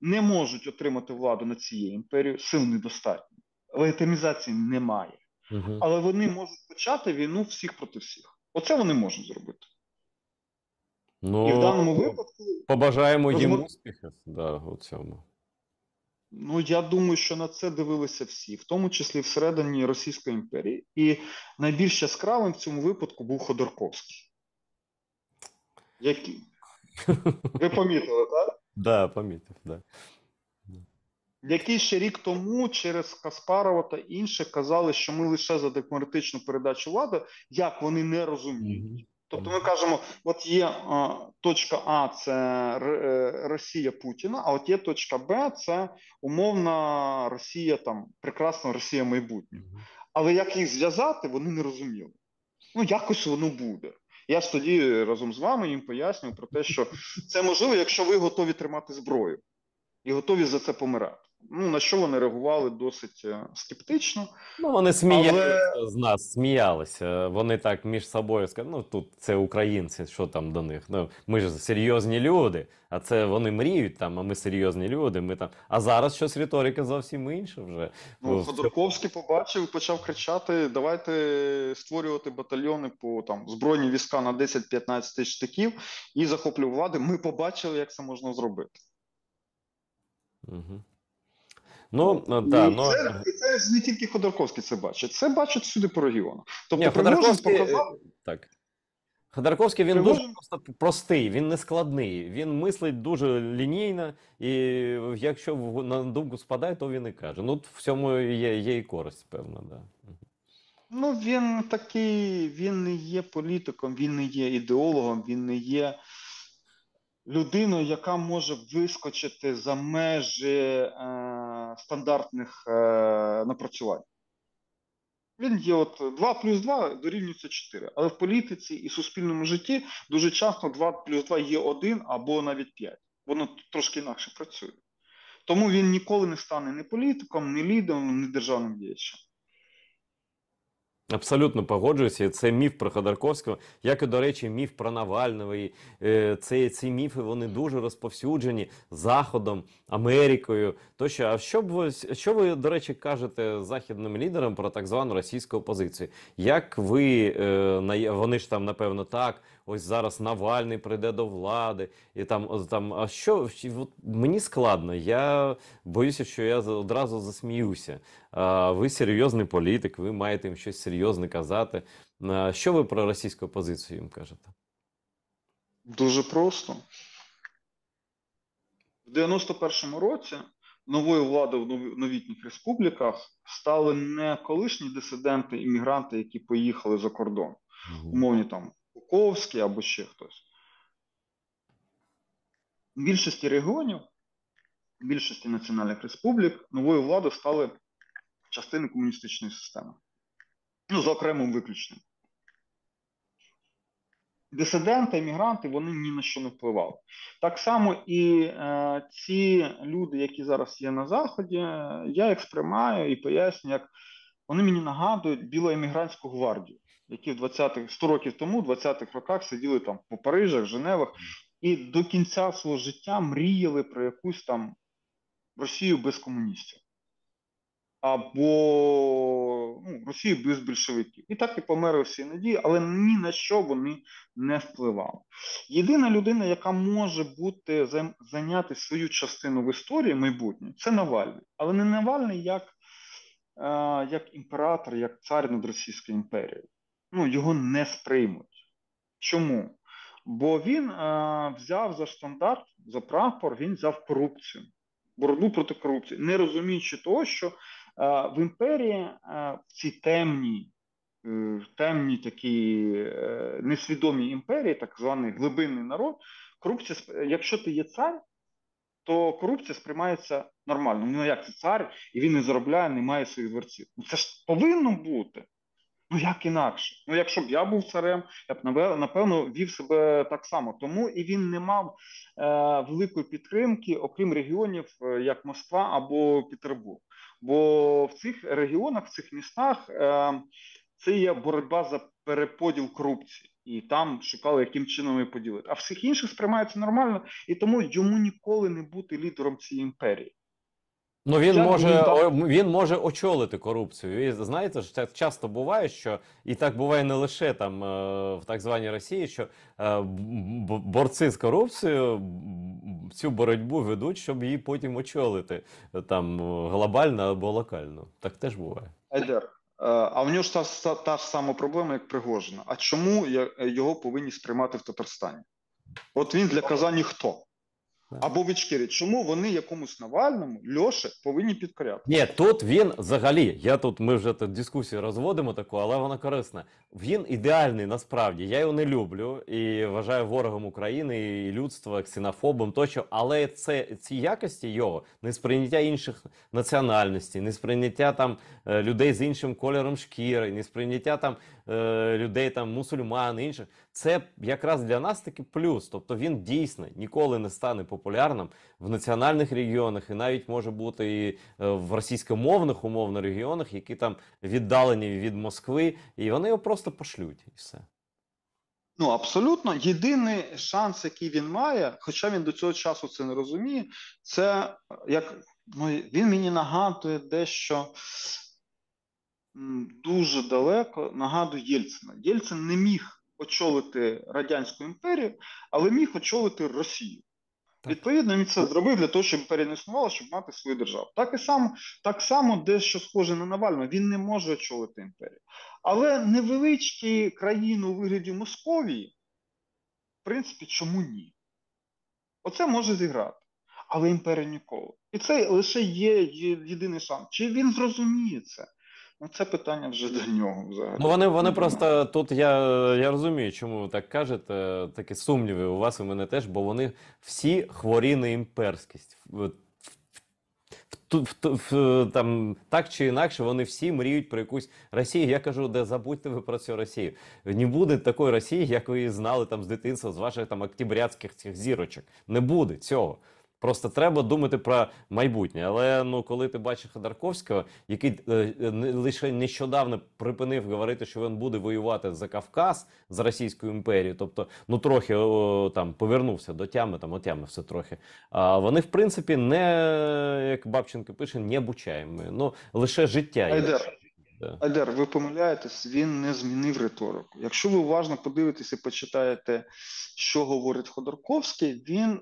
не можуть отримати владу над цією імперією, сил недостатньо. Легітимізації немає. Угу. Але вони можуть почати війну всіх проти всіх. Оце вони можуть зробити. І в Ну, даному випадку побажаємо їм розмов... успіхів, да, у цьому. ну, я думаю, що на це дивилися всі, в тому числі всередині Російської імперії. І найбільш яскравим в цьому випадку був Ходорковський. Який? Ви помітили, так? Да, помітив, да. Який ще рік тому через Каспарова та інших казали, що ми лише за демократичну передачу влади, як вони не розуміють. Тобто ми кажемо, от є точка А, це Росія Путіна, а от є точка Б, це умовна Росія, там, прекрасна Росія майбутнього. Але як їх зв'язати, вони не розуміли. Ну, якось воно буде. Я ж тоді разом з вами їм пояснюю про те, що це можливо, якщо ви готові тримати зброю і готові за це помирати. Ну, на що вони реагували досить скептично. Ну, вони сміялися Але з нас, сміялися. Вони так між собою сказали, ну тут це українці, що там до них? Ну, ми ж серйозні люди, а це вони мріють там, а ми серйозні люди. Ми там. А зараз щось риторика зовсім інша вже. Ходорковський побачив і почав кричати: давайте створювати батальйони по там збройні війська на 10-15 тисяч штиків і захоплювати влади. Ми побачили, як це можна зробити. Угу. Ну, да, І це не тільки Ходорковський це бачить, це бачать всюди по регіону. Тобто ні, Пригожин Ходорковський, показав. так. Ходорковський, він Пригожин... дуже просто простий, він не складний, він мислить дуже лінійно, і якщо на думку спадає, то він і каже. Ну, в цьому є і користь, певно, да. Ну, він такий, він не є політиком, він не є ідеологом, він не є людиною, яка може вискочити за межі стандартних напрацювань. Він є от 2 плюс 2 дорівнюється 4. Але в політиці і суспільному житті дуже часто 2 плюс 2 є 1 або навіть 5. Воно трошки інакше працює. Тому він ніколи не стане ні політиком, ні лідером, ні державним діячем. Абсолютно погоджуюся. Це міф про Ходорковського, як і, до речі, міф про Навального. І, ці міфи, вони дуже розповсюджені Заходом, Америкою. Тощо, а що ви, до речі, кажете західним лідерам про так звану російську опозицію? Як ви, вони ж там, напевно, так, ось зараз Навальний прийде до влади, і там а що, от мені складно, я боюся, що я одразу засміюся. Ви серйозний політик, ви маєте їм щось серйозне казати. Що ви про російську опозицію їм кажете? Дуже просто. В 91-му році новою владою в новітніх республіках стали не колишні дисиденти, іммігранти, які поїхали за кордон, Мгм. умовні там Буковський або ще хтось. В більшості регіонів, в більшості національних республік новою владою стали частини комуністичної системи. Ну, за окремим виключенням. Дисиденти, емігранти, вони ні на що не впливали. Так само і ці люди, які зараз є на Заході, я їх сприймаю і поясню, як вони мені нагадують білоемігрантську гвардію, які в 20-х, 100 років тому, в 20-х роках сиділи там по Парижах, Женевах, і до кінця свого життя мріяли про якусь там Росію без комуністів. Або Росію без більшовиків. І так і померли всі надії, але ні на що вони не впливали. Єдина людина, яка може бути зайняти свою частину в історії майбутнє, це Навальний. Але не Навальний як імператор, як цар над Російською імперією. Його не сприймуть. Чому? Бо він взяв за штандарт, за прапор, він взяв корупцію. Боротьбу проти корупції, не розуміючи того, що в імперії в цій темній такій несвідомій імперії, так званий глибинний народ, корупція, якщо ти є цар, то корупція сприймається нормально. Ну як це цар, і він не заробляє, не має своїх дворців. Це ж повинно бути. Як інакше? Якщо б я був царем, я б, напевно, вів себе так само. Тому і він не мав великої підтримки, окрім регіонів, як Москва або Петербург. Бо в цих регіонах, в цих містах це є боротьба за переподіл корупції. І там шукали, яким чином її поділити. А всіх інших сприймається нормально, і тому йому ніколи не бути лідером цієї імперії. Ну, Як би він там він може очолити корупцію. І знаєте, ж часто буває, що і так буває не лише там в так званій Росії, що борці з корупцією цю боротьбу ведуть, щоб її потім очолити там глобально або локально. Так теж буває. Айдер, а в нього ж та ж сама проблема, як Пригожина. А чому його повинні сприймати в Татарстані? От він для Казані хто? Або в Ічкері. Чому вони якомусь Навальному, Льоші, повинні підкоряти? Ні, тут він взагалі, ми вже тут дискусію розводимо таку, але вона корисна. Він ідеальний насправді. Я його не люблю і вважаю ворогом України і людства, ксенофобом тощо. Але ці якості його, несприйняття інших національностей, несприйняття там людей з іншим кольором шкіри, несприйняття там людей там мусульман, інших. Це якраз для нас таки плюс. Тобто він дійсно ніколи не стане популярним в національних регіонах і навіть може бути і в російськомовних умовно регіонах, які там віддалені від Москви, і вони його просто пошлють і все. Абсолютно. Єдиний шанс, який він має, хоча він до цього часу це не розуміє, це він мені нагадує дещо дуже далеко, нагадує Єльцина. Єльцин не міг очолити Радянську імперію, але міг очолити Росію. Так. Відповідно, він це зробив для того, щоб імперія не існувала, щоб мати свою державу. Так само дещо схоже на Навального, він не може очолити імперію. Але невеличкі країни у вигляді Московії, в принципі, чому ні? Оце може зіграти. Але імперія ніколи. І це лише є єдиний шанс. Чи він зрозуміє це? Це питання вже до нього взагалі. Ну вони просто тут я розумію, чому ви так кажете. Такі сумніви у вас і у мене теж, бо вони всі хворі на імперськість. Там так чи інакше вони всі мріють про якусь Росію. Я кажу, де забудьте ви про цю Росію. Не буде такої Росії, як ви її знали там з дитинства, з ваших там октябрятських цих зірочок. Не буде цього. Просто треба думати про майбутнє. Але коли ти бачиш Ходорковського, який лише нещодавно припинив говорити, що він буде воювати за Кавказ, за Російську імперію, тобто трохи там повернувся до тями, отямився трохи. А вони, в принципі, не, як Бабченко пише, не обучаємі. Лише життя є. Айдер, ви помиляєтесь, він не змінив риторику. Якщо ви уважно подивитеся і почитаєте, що говорить Ходорковський, він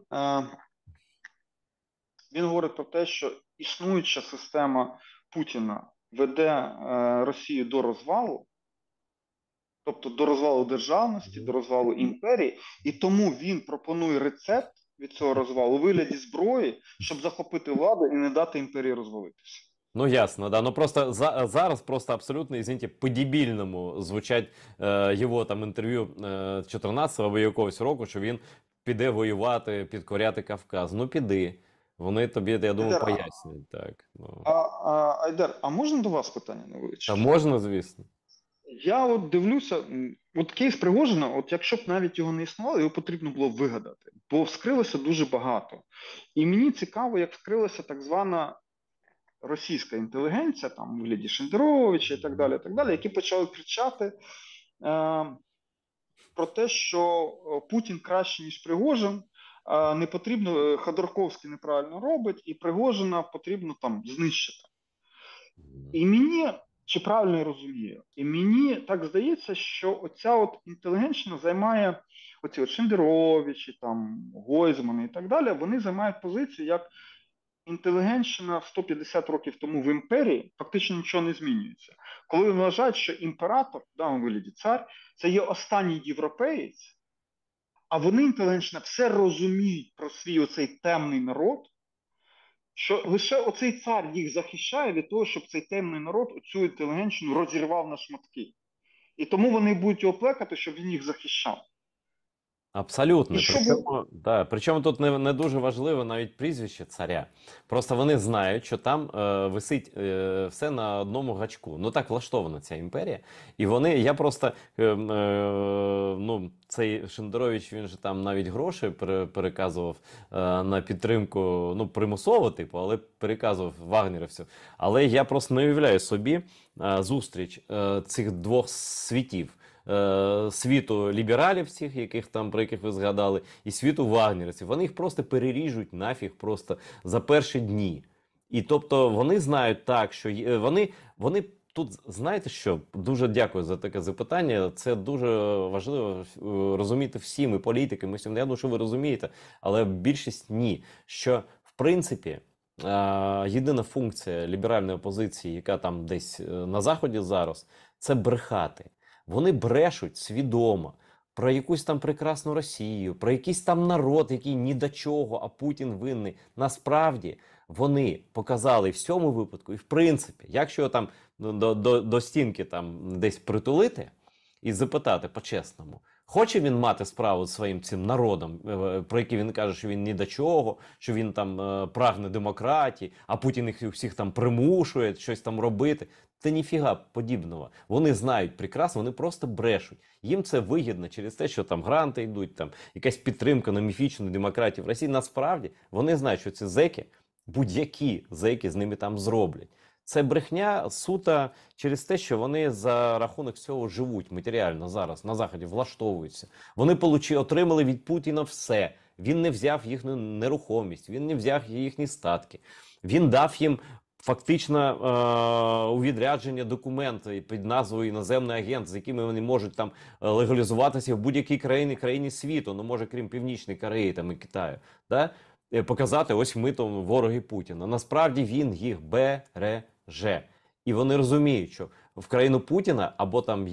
говорить про те, що існуюча система Путіна веде Росію до розвалу, тобто до розвалу державності, до розвалу імперії, і тому він пропонує рецепт, від цього розвалу у вигляді зброї, щоб захопити владу і не дати імперії розвалитися. Ну, ясно, да. Ну просто зараз просто абсолютно, извините, по-дебільному звучать його там інтерв'ю 14-го або якогось року, що він піде воювати, підкоряти Кавказ. Ну, піди. Вони тобі, я думаю, Айдар, пояснюють. Так. Ну. Айдар, а можна до вас питання Та невеличке? можна, звісно. Я от дивлюся, от кейс Пригожина, от якщо б навіть його не існувало, його потрібно було вигадати, бо вскрилося дуже багато. І мені цікаво, як вскрилася так звана російська інтелігенція, там у вигляді Шендеровича і так далі, які почали кричати про те, що Путін краще, ніж Пригожин, не потрібно, Ходорковський неправильно робить, і Пригожина потрібно там знищити. І мені, чи правильно я розумію, і мені так здається, що оця от інтелігенщина займає, оці от Шендеровичі, там, Гойзмани і так далі, вони займають позицію як інтелігенщина 150 років тому в імперії, фактично нічого не змінюється. Коли вважають, що імператор, в даному вигляді цар, це є останній європеєць, а вони, інтелігенщина, все розуміють про свій оцей темний народ, що лише оцей цар їх захищає від того, щоб цей темний народ оцю інтелігенщину розірвав на шматки. І тому вони будуть його плекати, щоб він їх захищав. І Абсолютно. щоб Причому, да, причому тут не дуже важливо навіть прізвище царя. Просто вони знають, що там висить все на одному гачку. Ну так влаштована ця імперія. І вони, я просто, ну, цей Шендерович, він же там навіть гроші переказував на підтримку, ну, примусово, типу, але переказував вагнерівців. Але я просто не уявляю собі зустріч цих двох світів. Світу лібералів цих, про яких ви згадали, і світу вагнерівців. Вони їх просто переріжуть нафіг просто за перші дні. І тобто вони знають так, що вони тут, знаєте що, дуже дякую за таке запитання. Це дуже важливо розуміти всі ми, політики. Я думаю, що ви розумієте, але більшість ні. Що, в принципі, єдина функція ліберальної опозиції, яка там десь на Заході зараз, це брехати. Вони брешуть свідомо про якусь там прекрасну Росію, про якийсь там народ, який ні до чого, а Путін винний. Насправді вони показали в цьому випадку, і в принципі, якщо там до стінки там десь притулити і запитати по-чесному, хоче він мати справу з своїм цим народом, про який він каже, що він ні до чого, що він там прагне демократії, а Путін їх всіх там примушує щось там робити. Та ніфіга подібного. Вони знають прекрасно, вони просто брешуть. Їм це вигідно через те, що там гранти йдуть, там якась підтримка на міфічну демократію в Росії. Насправді вони знають, що ці зеки, будь-які зеки з ними там зроблять. Це брехня суто через те, що вони за рахунок цього живуть матеріально зараз на Заході, влаштовуються. Вони отримали від Путіна все. Він не взяв їхню нерухомість, він не взяв їхні статки. Він дав їм фактично у відрядження документи під назвою іноземний агент, з якими вони можуть там легалізуватися в будь-якій країні світу, ну може крім Північної Кореї там і Китаю, да? Показати, ось ми там вороги Путіна. Насправді він їх береже. І вони розуміють, що в країну Путіна або там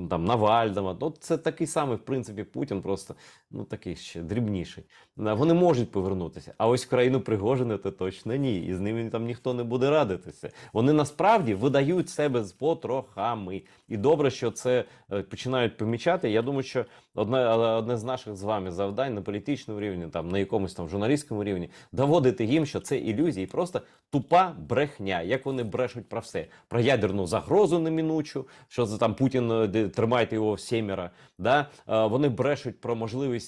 Навального, ну це такий самий, в принципі, Путін, просто ну такий ще дрібніший. Вони можуть повернутися. А ось в країну Пригожина то точно ні. І з ними там ніхто не буде радитися. Вони насправді видають себе з потрохами. І добре, що це починають помічати. Я думаю, що одне з наших з вами завдань на політичному рівні, там на якомусь там журналістському рівні, доводити їм, що це ілюзії, просто тупа брехня. Як вони брешуть про все. Про ядерну загрозу неминучу, що там Путін, тримайте його сімеро. Да? Вони брешуть про можливість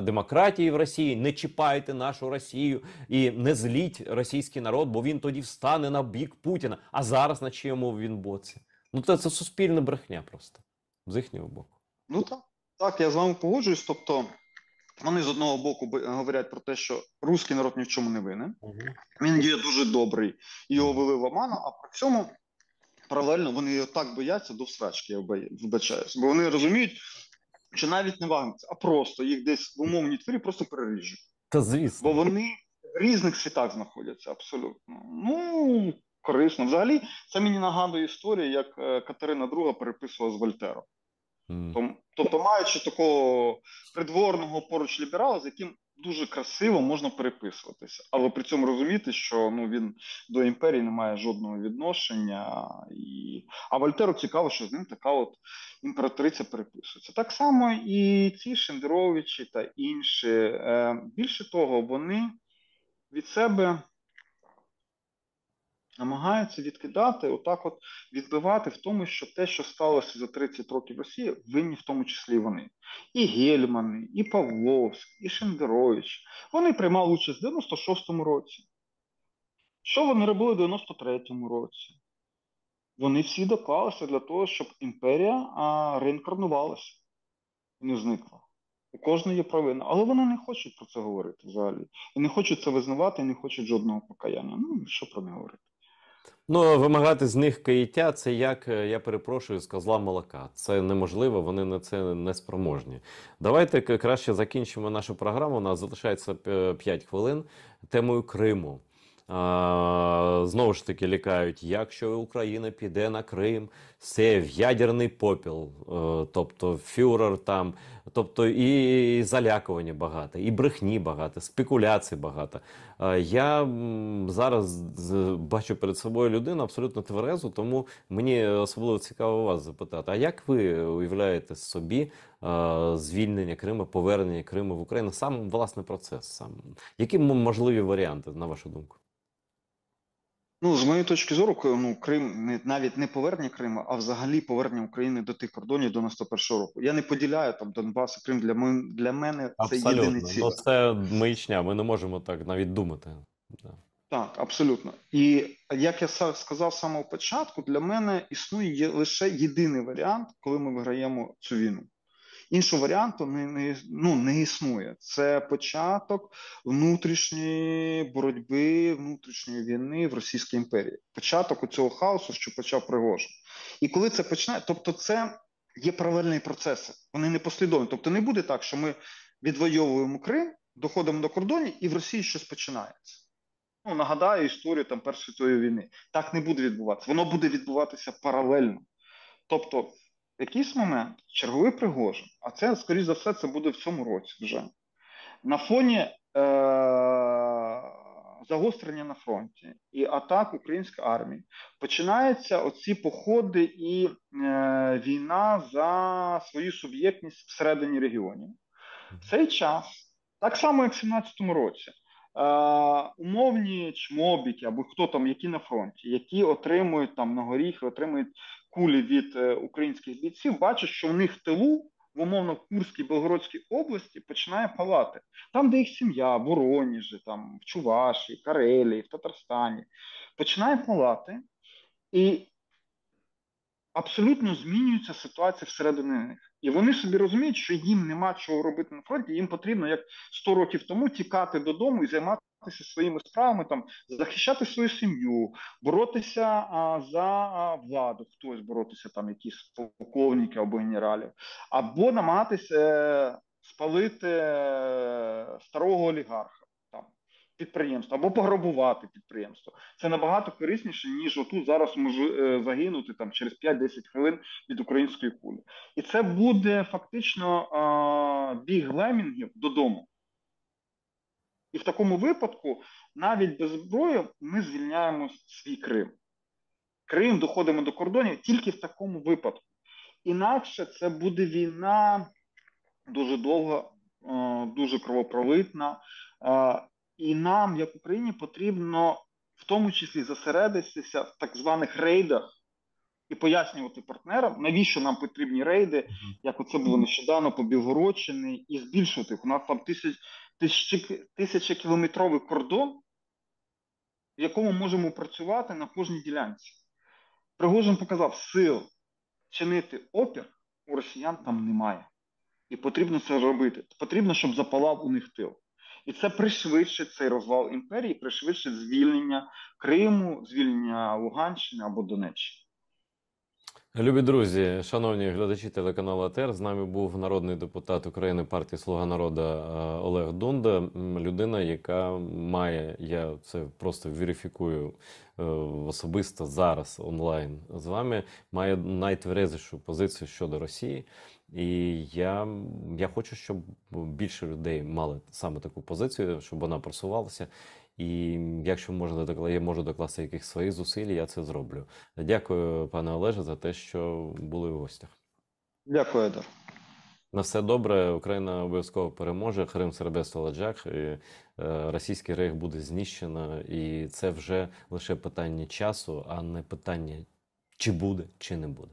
демократії в Росії, не чіпайте нашу Росію і не зліть російський народ, бо він тоді встане на бік Путіна. А зараз на чиєму він боці? Ну це суспільна брехня просто, з їхнього боку. Ну так, я з вами погоджуюсь. Тобто вони з одного боку говорять про те, що русський народ ні в чому не винен. Він є дуже добрий, його вели в оману, а при цьому паралельно вони його так бояться до всрачки, я вибачаюсь. Бо вони розуміють, що навіть не вагнеться, а просто їх десь в умовній твірі просто переріжуть. Та звісно. Бо вони в різних світах знаходяться абсолютно. Ну, корисно. Взагалі, це мені нагадує історію, як Катерина II переписувала з Вольтером. Тобто, маючи такого придворного поруч ліберала, з яким дуже красиво можна переписуватися, але при цьому розуміти, що він до імперії не має жодного відношення. А Вольтеру цікаво, що з ним така от імператриця переписується. Так само і ці Шендеровичі та інші. Більше того, вони від себе намагаються відкидати, отак от відбивати в тому, що те, що сталося за 30 років в Росії, винні в тому числі і вони. І Гельмани, і Павловський, і Шендерович. Вони приймали участь в 96-му році. Що вони робили в 93-му році? Вони всі доклалися для того, щоб імперія реінкарнувалася і не зникла. У кожного є провина. Але вони не хочуть про це говорити взагалі. І не хочуть це визнавати, і не хочуть жодного покаяння. Що про не говорити? Ну, вимагати з них каяття, це як, я перепрошую, з козла молока. Це неможливо, вони на це не спроможні. Давайте краще закінчимо нашу програму. У нас залишається 5 хвилин темою Криму. Знову ж таки лякають, якщо Україна піде на Крим, це в ядерний попіл, тобто фюрер там, тобто і залякування багато, і брехні багато, спекуляцій багато. Я зараз бачу перед собою людину абсолютно тверезу, тому мені особливо цікаво вас запитати, а як ви уявляєте собі звільнення Криму, повернення Криму в Україну, сам власний процес? Які можливі варіанти, на вашу думку? З моєї точки зору, Крим навіть не повернення Криму, а взагалі повернення України до тих кордонів 91-го року. Я не поділяю там Донбас і Крим. Для мене це єдине Абсолютно. Ну, ціле. це маячня, ми не можемо так навіть думати. Да. Так, абсолютно. І як я сказав з самого початку, для мене існує лише єдиний варіант, коли ми виграємо цю війну. Іншого варіанту не існує. Це початок внутрішньої боротьби, внутрішньої війни в Російській імперії. Початок цього хаосу, що почав Пригожин. І коли це починає, тобто це є паралельні процеси, вони не послідовні. Тобто не буде так, що ми відвоюємо Крим, доходимо до кордонів і в Росії щось починається. Нагадаю історію Першої світової війни. Так не буде відбуватися. Воно буде відбуватися паралельно. Тобто, в якийсь момент черговий Пригожин, а це, скоріш за все, це буде в цьому році вже, на фоні загострення на фронті і атак української армії, починаються оці походи і війна за свою суб'єктність всередині регіонів. В цей час, так само як в 17-му році, умовні чмобіки або хто там, які на фронті, які отримують там на горіхи, отримують кулі від українських бійців, бачать, що в них в тилу, в умовно Курській, Белгородській області починає палати. Там, де їх сім'я, в Воронежі, там, в Чувашії, Карелії, в Татарстані, починає палати, і абсолютно змінюється ситуація всередині них. І вони собі розуміють, що їм нема чого робити на фронті, їм потрібно, як 100 років тому, тікати додому і займатися своїми справами, захищати свою сім'ю, боротися за владу, хтось боротися, якісь полковники або генералів, або намагатися спалити старого олігарха. Підприємство або пограбувати підприємство. Це набагато корисніше, ніж отут зараз може загинути через 5-10 хвилин від української кулі. І це буде фактично біг лемінгів додому. І в такому випадку, навіть без зброї, ми звільняємо свій Крим. Крим, доходимо до кордонів тільки в такому випадку. Інакше це буде війна дуже довга, дуже кровопролитна. І нам, як Україні, потрібно в тому числі зосередитися в так званих рейдах і пояснювати партнерам, навіщо нам потрібні рейди, як оце було нещодавно по Білгородщині, і збільшувати їх. У нас там тисячекілометровий кордон, в якому можемо працювати на кожній ділянці. Пригожин показав, сил чинити опір у росіян там немає. І потрібно це робити. Потрібно, щоб запалав у них тил. І це пришвидшить цей розвал імперії, пришвидшить звільнення Криму, звільнення Луганщини або Донеччини. Любі друзі, шановні глядачі телеканалу АТR, з нами був народний депутат України партії «Слуга народу» Олег Дунда, людина, яка має, я це просто верифікую особисто зараз онлайн з вами, має найтверезішу позицію щодо Росії. І я хочу, щоб більше людей мали саме таку позицію, щоб вона просувалася. І якщо я можу докласти якихось своїх зусиль, я це зроблю. Дякую, пане Олеже, за те, що були в гостях. Дякую, Едер. На все добре, Україна обов'язково переможе. Крим, Сербест, Ладжак, російський рейх буде знищено, і це вже лише питання часу, а не питання, чи буде, чи не буде.